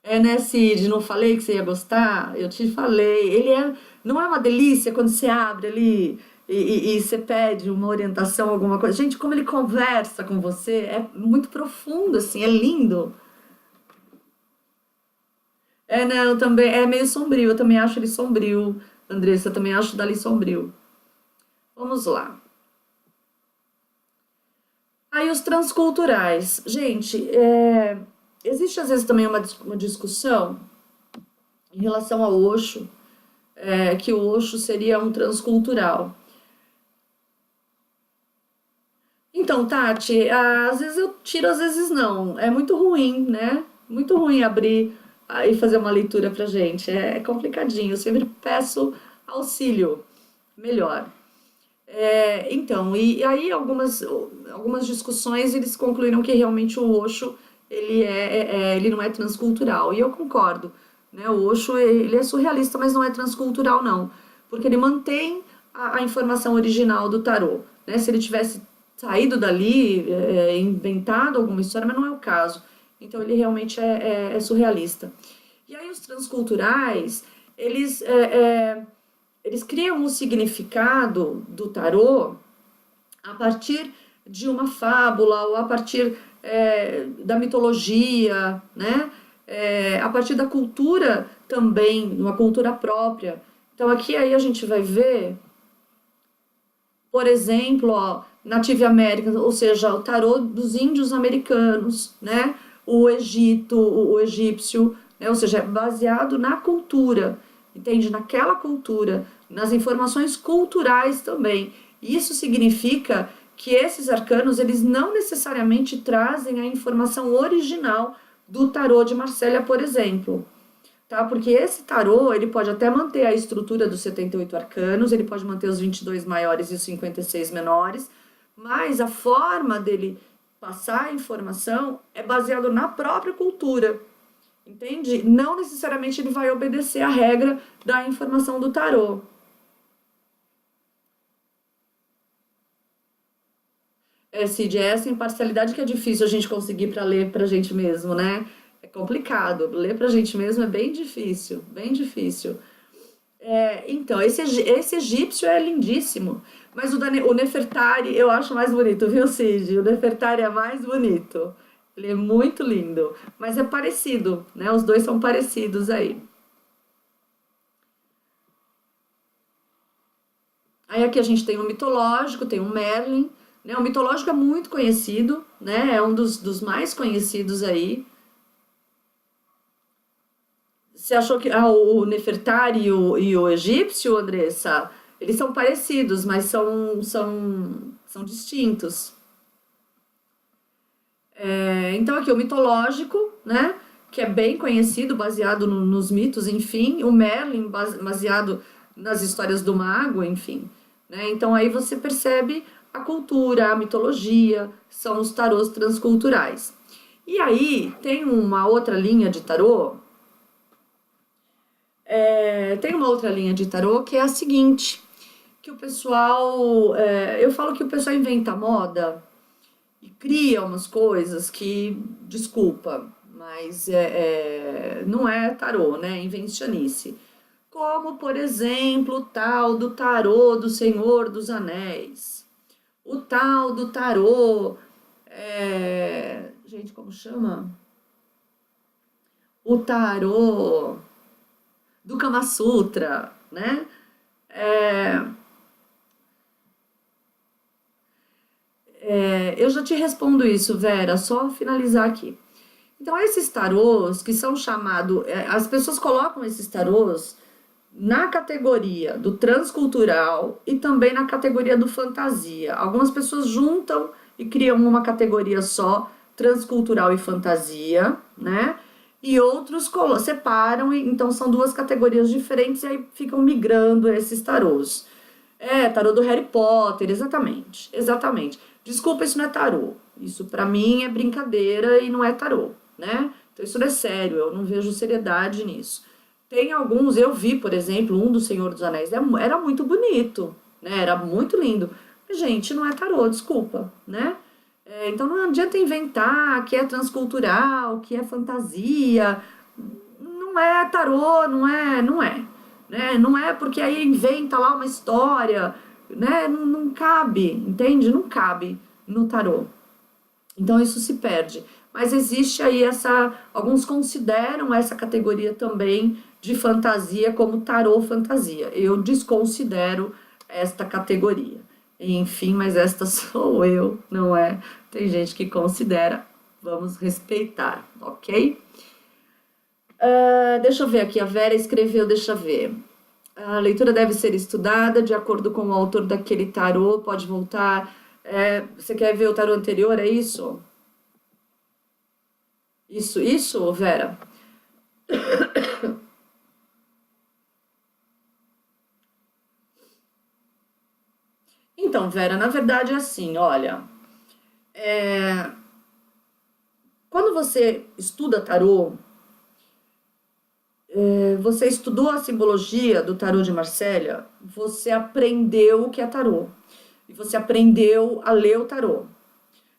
É, né, Cid? Não falei que você ia gostar? Eu te falei. Ele é. Não é uma delícia quando você abre ali e você pede uma orientação, alguma coisa. Gente, como ele conversa com você, é muito profundo, assim, é lindo. É, não, também é meio sombrio. Eu também acho ele sombrio, Andressa. Eu também acho dali sombrio. Vamos lá. Aí os transculturais. Gente, existe às vezes também uma discussão em relação ao Osho, que o Osho seria um transcultural. Então, Tati, às vezes eu tiro, às vezes não. É muito ruim, né? Muito ruim abrir e fazer uma leitura pra gente. É complicadinho. Eu sempre peço auxílio melhor. Então, e aí algumas discussões eles concluíram que realmente o Osho ele não é transcultural. E eu concordo, né? O Osho ele é surrealista, mas não é transcultural não, porque ele mantém a informação original do tarô, né? Se ele tivesse saído dali, inventado alguma história, mas não é o caso. Então ele realmente é surrealista. E aí os transculturais, eles eles criam um significado do tarô a partir de uma fábula ou a partir da mitologia, né? A partir da cultura também, uma cultura própria. Então aqui aí a gente vai ver, por exemplo, ó, Native Americans, ou seja, o tarô dos índios americanos, né? O Egito, o egípcio, né? Ou seja, é baseado na cultura, entende? Naquela cultura, nas informações culturais também. Isso significa que esses arcanos, eles não necessariamente trazem a informação original do tarô de Marsella, por exemplo, tá? Porque esse tarô, ele pode até manter a estrutura dos 78 arcanos, ele pode manter os 22 maiores e os 56 menores, mas a forma dele passar a informação é baseado na própria cultura, entende? Não necessariamente ele vai obedecer a regra da informação do tarô. Cid, é essa imparcialidade que é difícil a gente conseguir para ler pra gente mesmo, né? É complicado. Ler pra gente mesmo é bem difícil, bem difícil. Então, esse egípcio é lindíssimo, mas o Nefertari eu acho mais bonito, viu, Cid? O Nefertari é mais bonito. Ele é muito lindo, mas é parecido, né? Os dois são parecidos aí. Aí aqui a gente tem o mitológico, tem o Merlin, né? O mitológico é muito conhecido, né? É um dos mais conhecidos aí. Você achou que o Nefertari e o egípcio, Andressa, eles são parecidos, mas são distintos. Então aqui o mitológico, né, que é bem conhecido, baseado nos mitos, enfim, o Merlin baseado nas histórias do mago, enfim, né? Então aí você percebe a cultura, a mitologia, são os tarôs transculturais. E aí tem uma outra linha de tarô, tem uma outra linha de tarô que é a seguinte, que o pessoal, eu falo que o pessoal inventa moda e cria umas coisas que, desculpa, mas não é tarô, né? É invencionice. Como, por exemplo, o tal do tarô do Senhor dos Anéis. O tal do tarô. Gente, como chama? O tarô do Kama Sutra, né? Eu já te respondo isso, Vera, só finalizar aqui. Então, esses tarôs que são chamados, as pessoas colocam esses tarôs na categoria do transcultural e também na categoria do fantasia. Algumas pessoas juntam e criam uma categoria só, transcultural e fantasia, né? E outros separam, então são duas categorias diferentes e aí ficam migrando esses tarôs. Tarô do Harry Potter, exatamente, exatamente. Desculpa, isso não é tarô. Isso pra mim é brincadeira e não é tarô, né? Então isso não é sério, eu não vejo seriedade nisso. Tem alguns, eu vi, por exemplo, um do Senhor dos Anéis, era muito bonito, né? Era muito lindo. Gente, não é tarô, desculpa, né? Então não adianta inventar que é transcultural, que é fantasia. Não é tarô, não é, né? Não é porque aí inventa lá uma história, né? Não cabe, entende? Não cabe no tarô. Então isso se perde. Mas existe aí alguns consideram essa categoria também de fantasia como tarô fantasia. Eu desconsidero esta categoria. Enfim, mas esta sou eu, não é? Tem gente que considera, vamos respeitar, ok? Deixa eu ver aqui, a Vera escreveu, deixa eu ver. A leitura deve ser estudada de acordo com o autor daquele tarô, pode voltar. Você quer ver o tarô anterior, é isso? Isso, Vera? Então, Vera, na verdade é assim, olha, quando você estuda tarô, você estudou a simbologia do tarô de Marsella, você aprendeu o que é tarô. E você aprendeu a ler o tarô.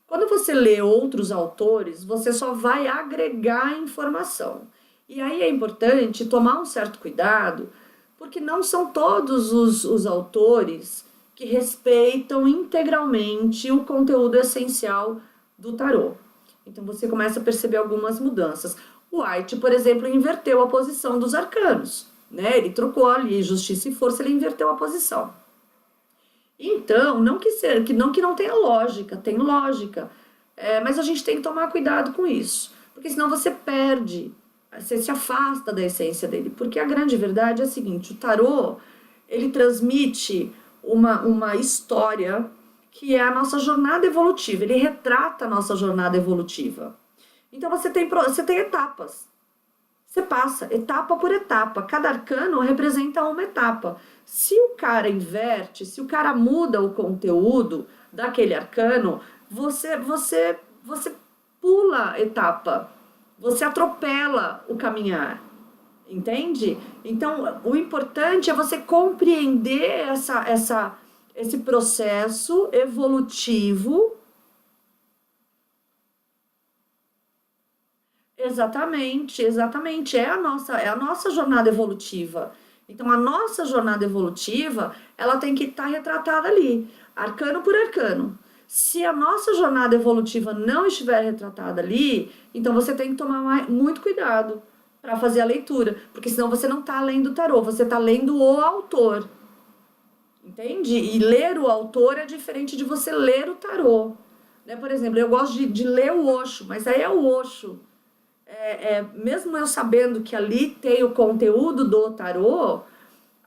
Quando você lê outros autores, você só vai agregar informação. E aí é importante tomar um certo cuidado, porque não são todos os autores que respeitam integralmente o conteúdo essencial do tarô. Então você começa a perceber algumas mudanças. O White, por exemplo, inverteu a posição dos arcanos, né? Ele trocou ali justiça e força, ele inverteu a posição. Então, não tenha lógica, tem lógica. Mas a gente tem que tomar cuidado com isso, porque senão você perde, você se afasta da essência dele. Porque a grande verdade é a seguinte: o tarô, ele transmite uma história que é a nossa jornada evolutiva, ele retrata a nossa jornada evolutiva. Então você tem etapas. Você passa etapa por etapa. Cada arcano representa uma etapa. Se o cara inverte, se o cara muda o conteúdo daquele arcano, você pula a etapa. Você atropela o caminhar. Entende? Então, o importante é você compreender esse processo evolutivo. Exatamente, exatamente. É a nossa jornada evolutiva. Então, a nossa jornada evolutiva, ela tem que estar retratada ali, arcano por arcano. Se a nossa jornada evolutiva não estiver retratada ali, então você tem que tomar muito cuidado para fazer a leitura, porque senão você não está lendo o tarô, você está lendo o autor. Entende? E ler o autor é diferente de você ler o tarô. Né? Por exemplo, eu gosto de ler o Osho, mas aí é o Osho. Mesmo eu sabendo que ali tem o conteúdo do tarô,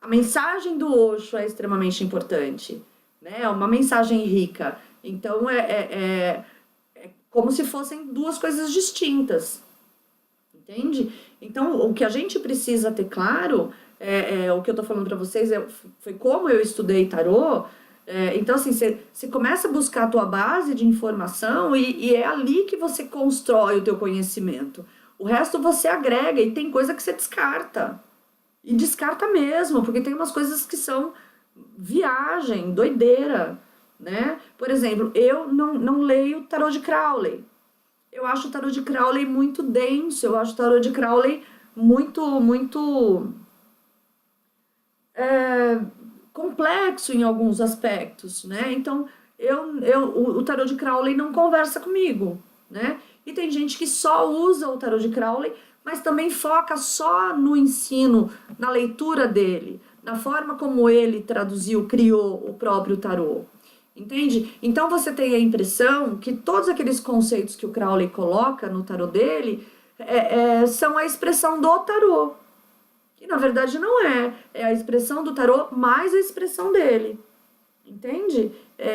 a mensagem do Osho é extremamente importante, né? É uma mensagem rica. Então, é como se fossem duas coisas distintas, entende? Então, o que a gente precisa ter claro, o que eu tô falando para vocês, foi como eu estudei tarô. Então, assim, você começa a buscar a tua base de informação e é ali que você constrói o teu conhecimento. O resto você agrega e tem coisa que você descarta. E descarta mesmo, porque tem umas coisas que são viagem, doideira, né? Por exemplo, eu não leio tarô de Crowley. Eu acho o tarô de Crowley muito denso, eu acho o tarô de Crowley muito complexo em alguns aspectos, né? Então, o tarô de Crowley não conversa comigo, né? E tem gente que só usa o tarô de Crowley, mas também foca só no ensino, na leitura dele, na forma como ele traduziu, criou o próprio tarô. Entende? Então você tem a impressão que todos aqueles conceitos que o Crowley coloca no tarô dele são a expressão do tarô. Que na verdade não é. É a expressão do tarô mais a expressão dele. Entende?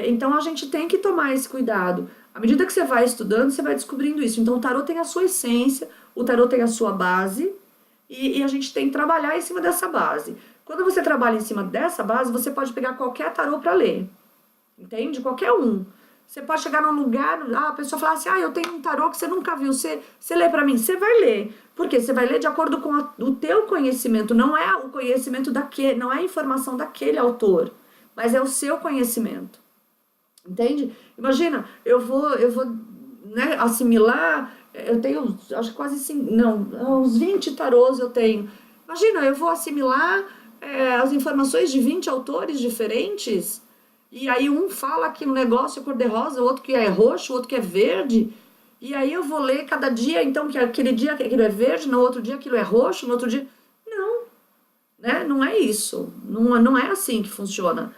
Então a gente tem que tomar esse cuidado. À medida que você vai estudando, você vai descobrindo isso. Então o tarô tem a sua essência, o tarô tem a sua base, e a gente tem que trabalhar em cima dessa base. Quando você trabalha em cima dessa base, você pode pegar qualquer tarô para ler. Entende? Qualquer um. Você pode chegar num lugar, a pessoa fala assim, eu tenho um tarô que você nunca viu, você lê pra mim? Você vai ler. Por quê? Você vai ler de acordo com o teu conhecimento, não é o conhecimento daquele, não é a informação daquele autor, mas é o seu conhecimento. Entende? Imagina, eu vou, né, assimilar, eu tenho, acho que quase, não, uns 20 tarôs eu tenho. Imagina, eu vou assimilar as informações de 20 autores diferentes, e aí um fala que o negócio é cor-de-rosa, o outro que é roxo, o outro que é verde, e aí eu vou ler cada dia, então, que aquele dia aquilo é verde, no outro dia aquilo é roxo, no outro dia... Não, né? Não é isso. Não, não é assim que funciona.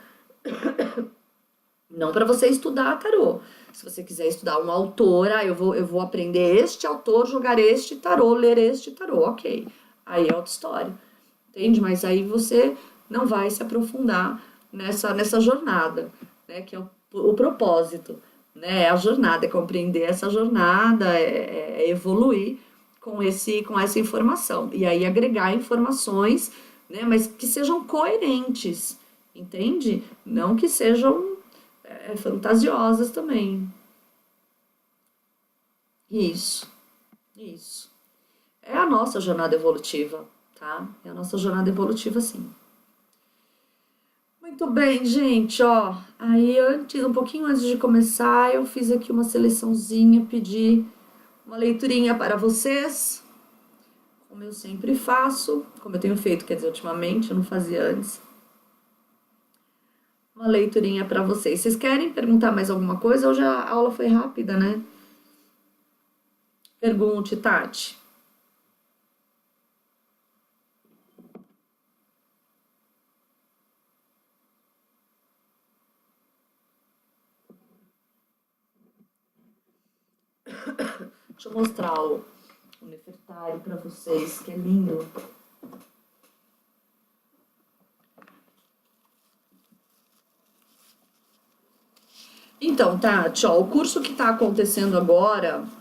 Não para você estudar tarô. Se você quiser estudar um autor, eu vou aprender este autor, jogar este tarô, ler este tarô, ok. Aí é outra história, entende? Mas aí você não vai se aprofundar nessa jornada, né? Que é o propósito, né? É a jornada, é compreender essa jornada, é evoluir com essa informação. E aí agregar informações, né? Mas que sejam coerentes, entende? Não que sejam fantasiosas também. Isso, isso. É a nossa jornada evolutiva, tá? É a nossa jornada evolutiva, sim. Muito bem, gente, ó. Aí antes, um pouquinho antes de começar, eu fiz aqui uma seleçãozinha, pedi uma leiturinha para vocês, como eu sempre faço, como eu tenho feito, quer dizer, ultimamente, eu não fazia antes. Uma leiturinha para vocês. Vocês querem perguntar mais alguma coisa? Hoje a aula foi rápida, né? Pergunte, Tati. Deixa eu mostrar o Nefertari para vocês, que é lindo. Então, Tati, ó, o curso que está acontecendo agora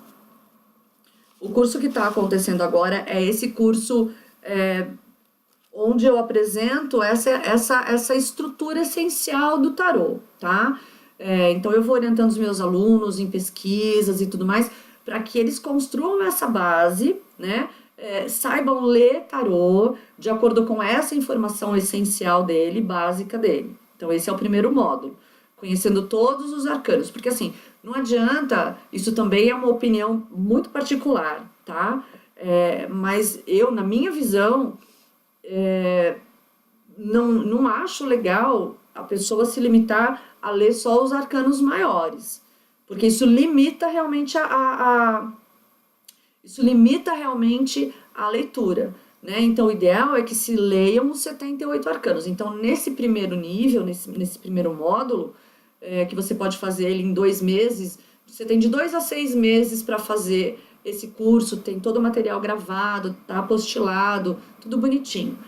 é esse curso onde eu apresento essa estrutura essencial do tarô, tá? Então eu vou orientando os meus alunos em pesquisas e tudo mais, para que eles construam essa base, né? Saibam ler tarô de acordo com essa informação essencial dele, básica dele. Então esse é o primeiro módulo, conhecendo todos os arcanos, porque assim, não adianta, isso também é uma opinião muito particular, tá? Mas eu, na minha visão, não acho legal a pessoa se limitar a ler só os arcanos maiores, porque isso limita realmente isso limita realmente a leitura, né? Então, o ideal é que se leiam os 78 arcanos. Então, nesse primeiro nível, nesse primeiro módulo, que você pode fazer ele em 2 meses, você tem de 2 a 6 meses para fazer esse curso, tem todo o material gravado, tá apostilado, tudo bonitinho.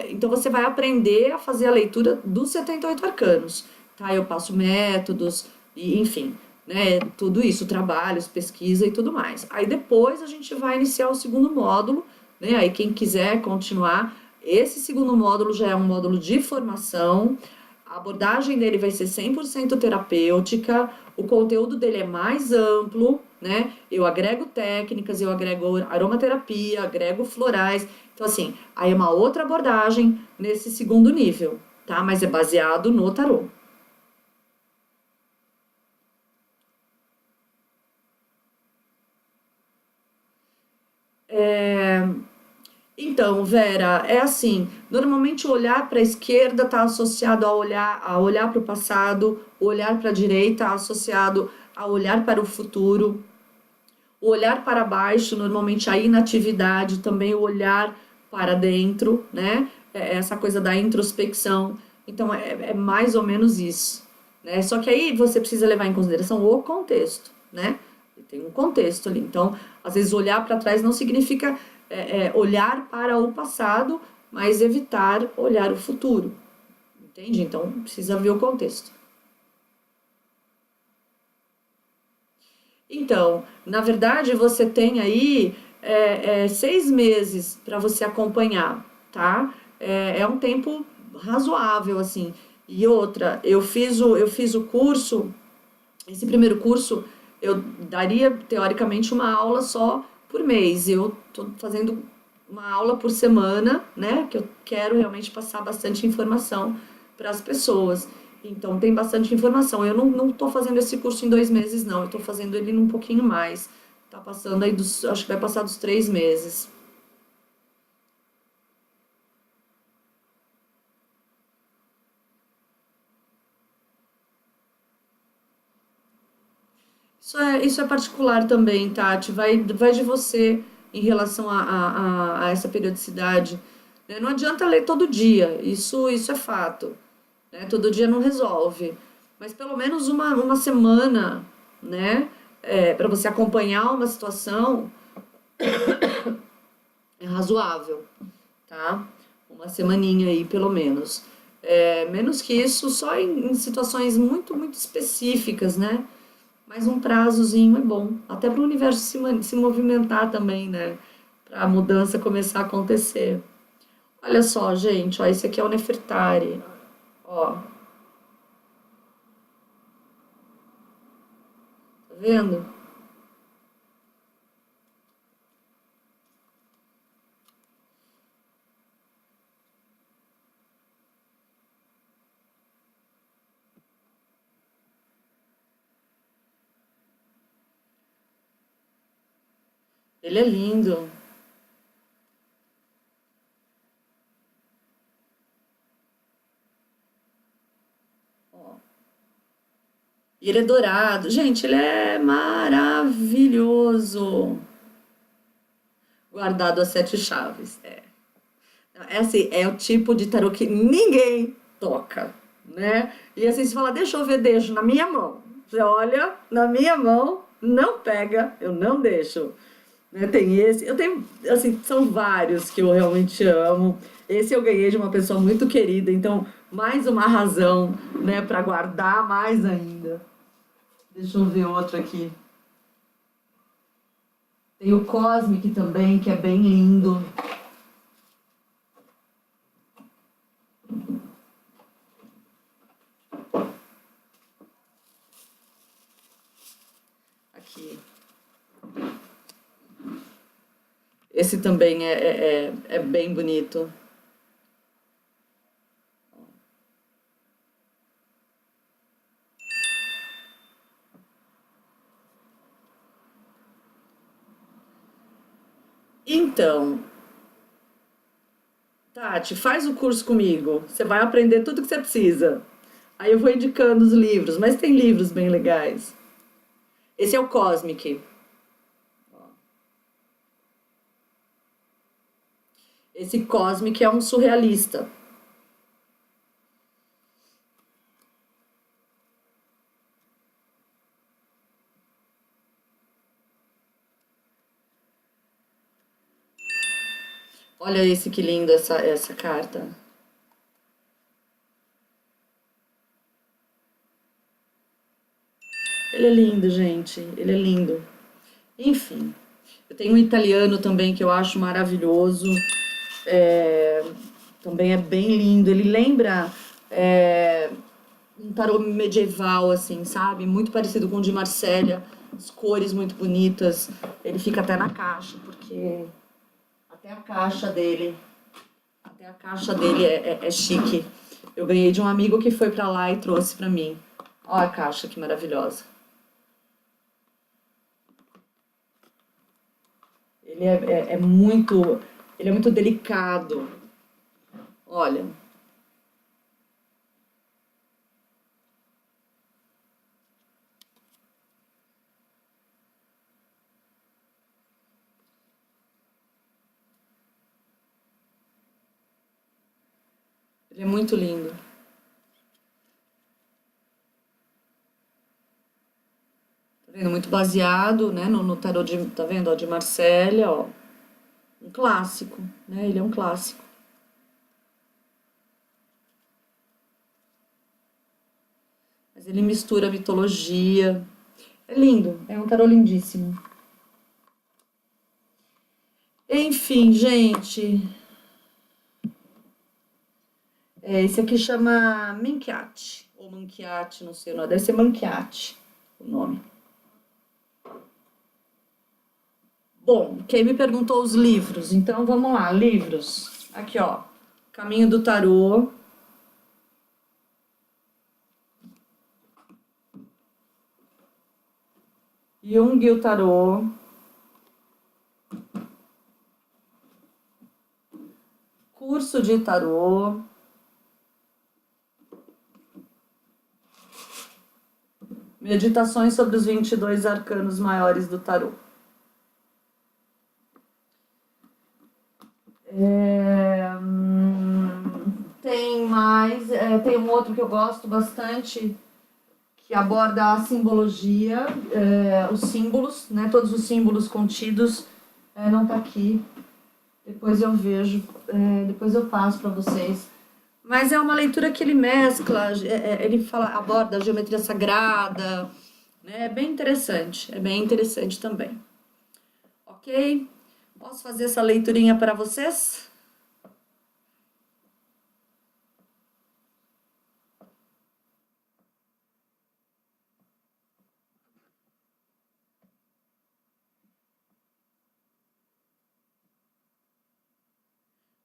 Então você vai aprender a fazer a leitura dos 78 arcanos, tá? Eu passo métodos, e, enfim, né? Tudo isso, trabalhos, pesquisa e tudo mais. Aí depois a gente vai iniciar o segundo módulo, né? Aí quem quiser continuar, esse segundo módulo já é um módulo de formação, a abordagem dele vai ser 100% terapêutica, o conteúdo dele é mais amplo, né? Eu agrego técnicas, eu agrego aromaterapia, agrego florais. Então, assim, aí é uma outra abordagem nesse segundo nível, tá? Mas é baseado no tarô. Então, Vera, é assim, normalmente o olhar para a esquerda está associado a olhar para o passado, o olhar para a direita associado a olhar para o futuro, o olhar para baixo, normalmente a inatividade, também o olhar para dentro, né? Essa coisa da introspecção. Então, é mais ou menos isso, né? Só que aí você precisa levar em consideração o contexto, né? Tem um contexto ali. Então, às vezes, olhar para trás não significa olhar para o passado, mas evitar olhar o futuro, entende? Então, precisa ver o contexto. Então, na verdade, você tem aí 6 meses para você acompanhar, tá? É um tempo razoável, assim. E outra, eu fiz o curso, esse primeiro curso, eu daria, teoricamente, uma aula só por mês. Eu tô fazendo uma aula por semana, né? Que eu quero realmente passar bastante informação para as pessoas. Então tem bastante informação. Eu não tô fazendo esse curso em 2 meses, não. Eu tô fazendo ele num pouquinho mais. Tá passando aí dos, acho que vai passar dos 3 meses. Isso é particular também, Tati. Vai de você em relação a essa periodicidade. Né? Não adianta ler todo dia, isso é fato. Né? Todo dia não resolve. Mas pelo menos uma semana, né? Para você acompanhar uma situação é razoável, tá? Uma semaninha aí, pelo menos. Menos que isso, só em situações muito, muito específicas, né? Mas um prazozinho é bom, até para o universo se movimentar também, né? Para a mudança começar a acontecer. Olha só, gente, ó, esse aqui é o Nefertari, ó, tá vendo? Ele é lindo. Ó. E ele é dourado. Gente, ele é maravilhoso. Guardado a sete chaves. É assim, é o tipo de tarô que ninguém toca, né? E assim, você fala, deixa eu ver, deixo na minha mão. Você olha, na minha mão, não pega, eu não deixo. Né? Tem esse, eu tenho, assim, são vários que eu realmente amo. Esse eu ganhei de uma pessoa muito querida, então mais uma razão, né, para guardar mais ainda. Deixa eu ver outro aqui. Tem o Cosmic também, que é bem lindo. Aqui. Esse também é bem bonito. Então, Tati, faz o curso comigo. Você vai aprender tudo que você precisa. Aí eu vou indicando os livros, mas tem livros bem legais. Esse é o Cosmic. Esse Cosmic é um surrealista. Olha esse que lindo, essa carta. Ele é lindo, gente. Ele é lindo. Enfim, eu tenho um italiano também que eu acho maravilhoso. É, também é bem lindo. Ele lembra um tarô medieval, assim, sabe? Muito parecido com o de Marsella. As cores muito bonitas. Ele fica até na caixa, porque até a caixa dele, até a caixa dele é chique. Eu ganhei de um amigo que foi pra lá e trouxe pra mim. Olha a caixa, que maravilhosa. Ele ele é muito delicado. Olha, ele é muito lindo. Tá vendo? Muito baseado, né, no tarot de, tá vendo, ó, de Marsella, ó. Um clássico, né? Ele é um clássico. Mas ele mistura mitologia. É lindo, é um tarô lindíssimo. Enfim, gente, esse aqui chama Minchiati, ou Manchiati, não sei o nome, deve ser Manchiati o nome. Bom, quem me perguntou os livros, então vamos lá, livros. Aqui, ó, Caminho do Tarô, Jung e o tarô. Curso de tarô. Meditações sobre os 22 arcanos maiores do tarô. Tem mais, tem um outro que eu gosto bastante, que aborda a simbologia, os símbolos, né? Todos os símbolos contidos, não tá aqui. Depois eu vejo, depois eu passo para vocês. Mas é uma leitura que ele mescla, ele aborda a geometria sagrada, né? É bem interessante também. Ok? Posso fazer essa leiturinha para vocês?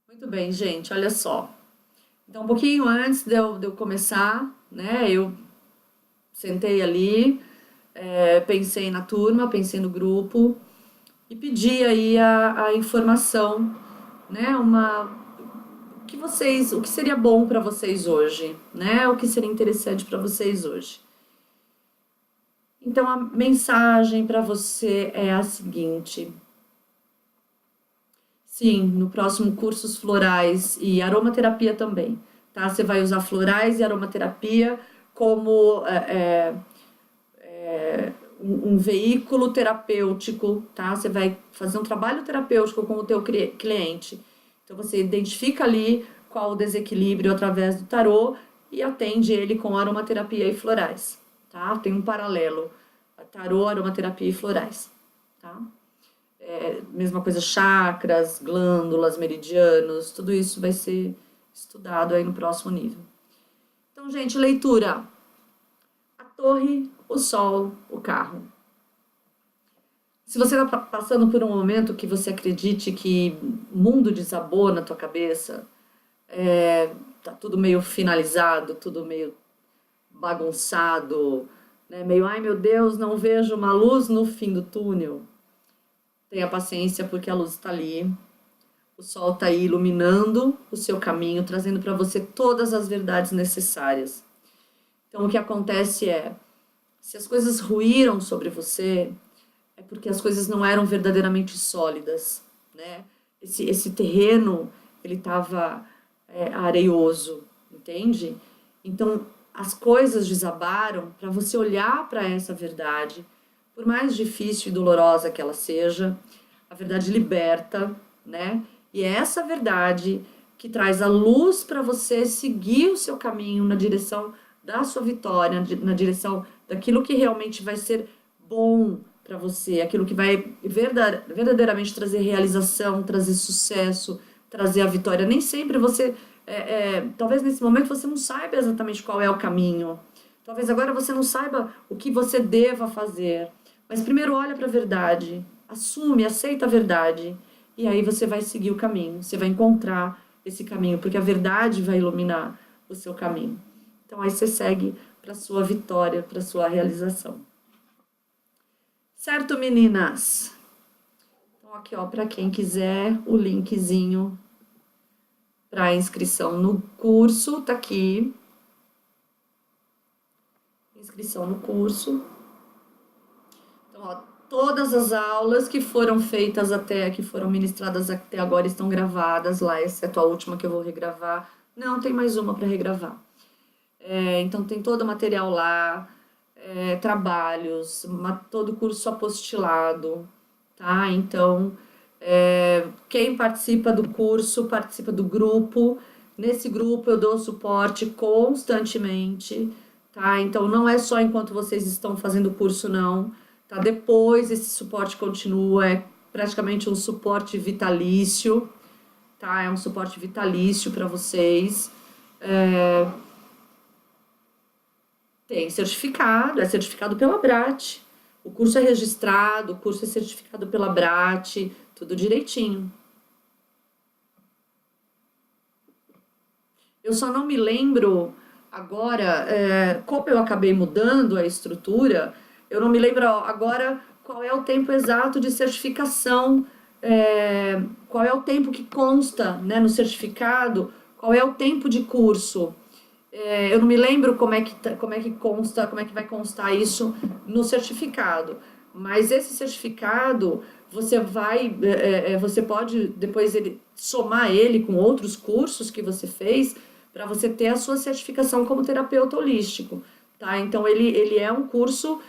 Muito bem, gente, olha só. Então, um pouquinho antes de eu começar, né, eu sentei ali, pensei na turma, pensei no grupo e pedi aí a informação, né, o que seria bom para vocês hoje, né, o que seria interessante para vocês hoje. Então, a mensagem para você é a seguinte. Sim, no próximo cursos florais e aromaterapia também, tá? Você vai usar florais e aromaterapia como um veículo terapêutico, tá? Você vai fazer um trabalho terapêutico com o teu cliente. Então você identifica ali qual o desequilíbrio através do tarô e atende ele com aromaterapia e florais, tá? Tem um paralelo, tarô, aromaterapia e florais, tá? Mesma coisa, chakras, glândulas, meridianos, tudo isso vai ser estudado aí no próximo nível. Então, gente, leitura. A torre, o sol, o carro. Se você está passando por um momento que você acredite que o mundo desabou na tua cabeça, tá tudo meio finalizado, tudo meio bagunçado, né? Meio, ai meu Deus, não vejo uma luz no fim do túnel. Tenha paciência porque a luz está ali. O sol está aí iluminando o seu caminho, trazendo para você todas as verdades necessárias. Então, o que acontece se as coisas ruíram sobre você, é porque as coisas não eram verdadeiramente sólidas, né? Esse terreno, ele estava areioso, entende? Então, as coisas desabaram para você olhar para essa verdade, por mais difícil e dolorosa que ela seja, a verdade liberta, né? E é essa verdade que traz a luz para você seguir o seu caminho na direção da sua vitória, na direção daquilo que realmente vai ser bom para você, aquilo que vai verdadeiramente trazer realização, trazer sucesso, trazer a vitória. Nem sempre você, talvez nesse momento você não saiba exatamente qual é o caminho. Talvez agora você não saiba o que você deva fazer. Mas primeiro olha para a verdade, assume, aceita a verdade. E aí você vai seguir o caminho, você vai encontrar esse caminho, porque a verdade vai iluminar o seu caminho. Então aí você segue para sua vitória, para sua realização. Certo, meninas? Então aqui, ó, para quem quiser, o linkzinho para inscrição no curso tá aqui. Inscrição no curso. Então, ó, todas as aulas que foram feitas que foram ministradas até agora estão gravadas lá, exceto a última que eu vou regravar. Não, tem mais uma para regravar. Então tem todo o material lá, trabalhos, todo o curso apostilado, tá? Então, quem participa do curso, participa do grupo. Nesse grupo eu dou suporte constantemente, tá? Então não é só enquanto vocês estão fazendo o curso, não. Tá? Depois esse suporte continua, é praticamente um suporte vitalício, tá? É um suporte vitalício para vocês. Tem certificado, é certificado pela Abrat. O curso é registrado, o curso é certificado pela Abrat, tudo direitinho. Eu só não me lembro agora, como eu acabei mudando a estrutura, Eu não me lembro agora qual é o tempo exato de certificação, qual é o tempo que consta, né, no certificado, qual é o tempo de curso. Eu não me lembro como é que consta, como é que vai constar isso no certificado. Mas esse certificado, você pode depois somar ele com outros cursos que você fez para você ter a sua certificação como terapeuta holístico, tá? Então ele é um curso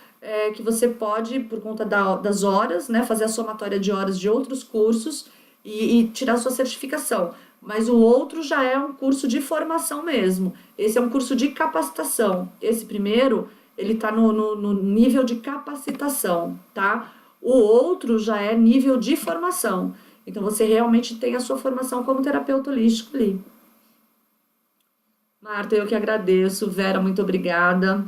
que você pode, por conta das horas, né, fazer a somatória de horas de outros cursos e tirar a sua certificação. Mas o outro já é um curso de formação mesmo. Esse é um curso de capacitação. Esse primeiro, ele está no nível de capacitação, tá? O outro já é nível de formação. Então, você realmente tem a sua formação como terapeuta holístico ali. Marta, eu que agradeço. Vera, muito obrigada.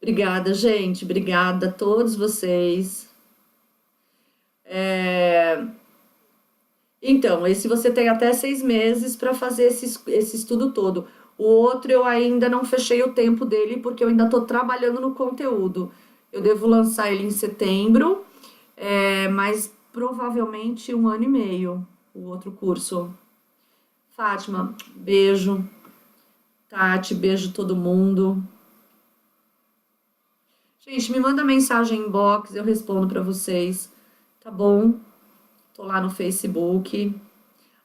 Obrigada, gente. Obrigada a todos vocês. Então, esse você tem até 6 meses para fazer esse estudo todo. O outro eu ainda não fechei o tempo dele, porque eu ainda estou trabalhando no conteúdo. Eu devo lançar ele em setembro, mas provavelmente 1 ano e meio, o outro curso. Fátima, beijo. Tati, beijo todo mundo. Gente, me manda mensagem em inbox, eu respondo para vocês, tá bom? Tô lá no Facebook.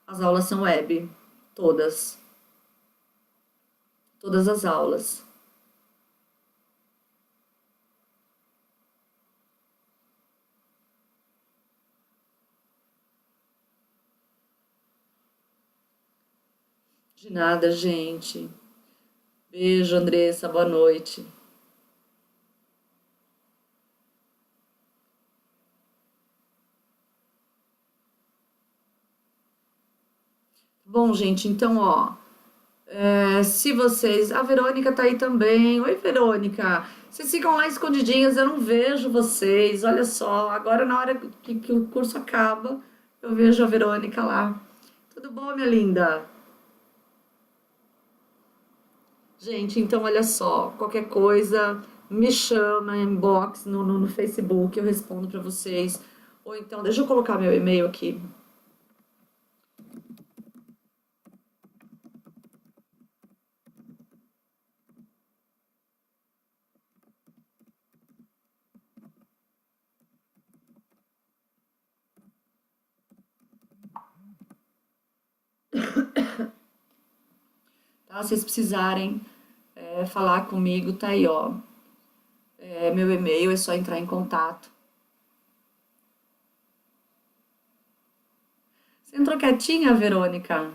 As aulas são web, todas. Todas as aulas. De nada, gente. Beijo, Andressa. Boa noite. Bom, gente, então, ó, se vocês. A Verônica tá aí também. Oi, Verônica. Vocês ficam lá escondidinhas, eu não vejo vocês. Olha só, agora na hora que o curso acaba, eu vejo a Verônica lá. Tudo bom, minha linda? Gente, então olha só, qualquer coisa, me chama, inbox no Facebook, eu respondo pra vocês. Ou então, deixa eu colocar meu e-mail aqui. Tá? Se vocês precisarem falar comigo, tá aí, ó. Meu e-mail, é só entrar em contato. Você entrou quietinha, Verônica?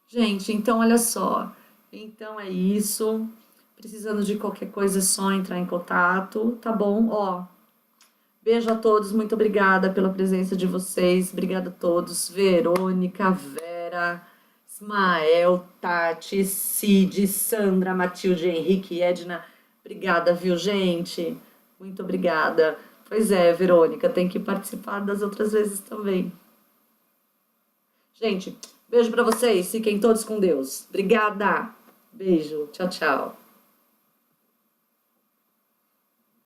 Gente, então olha só. Então é isso. Precisando de qualquer coisa, é só entrar em contato, tá bom? Ó, beijo a todos, muito obrigada pela presença de vocês. Obrigada a todos. Verônica, Vera, Ismael, Tati, Cid, Sandra, Matilde, Henrique, Edna. Obrigada, viu, gente? Muito obrigada. Pois é, Verônica, tem que participar das outras vezes também. Gente, beijo pra vocês. Fiquem todos com Deus. Obrigada. Beijo. Tchau, tchau.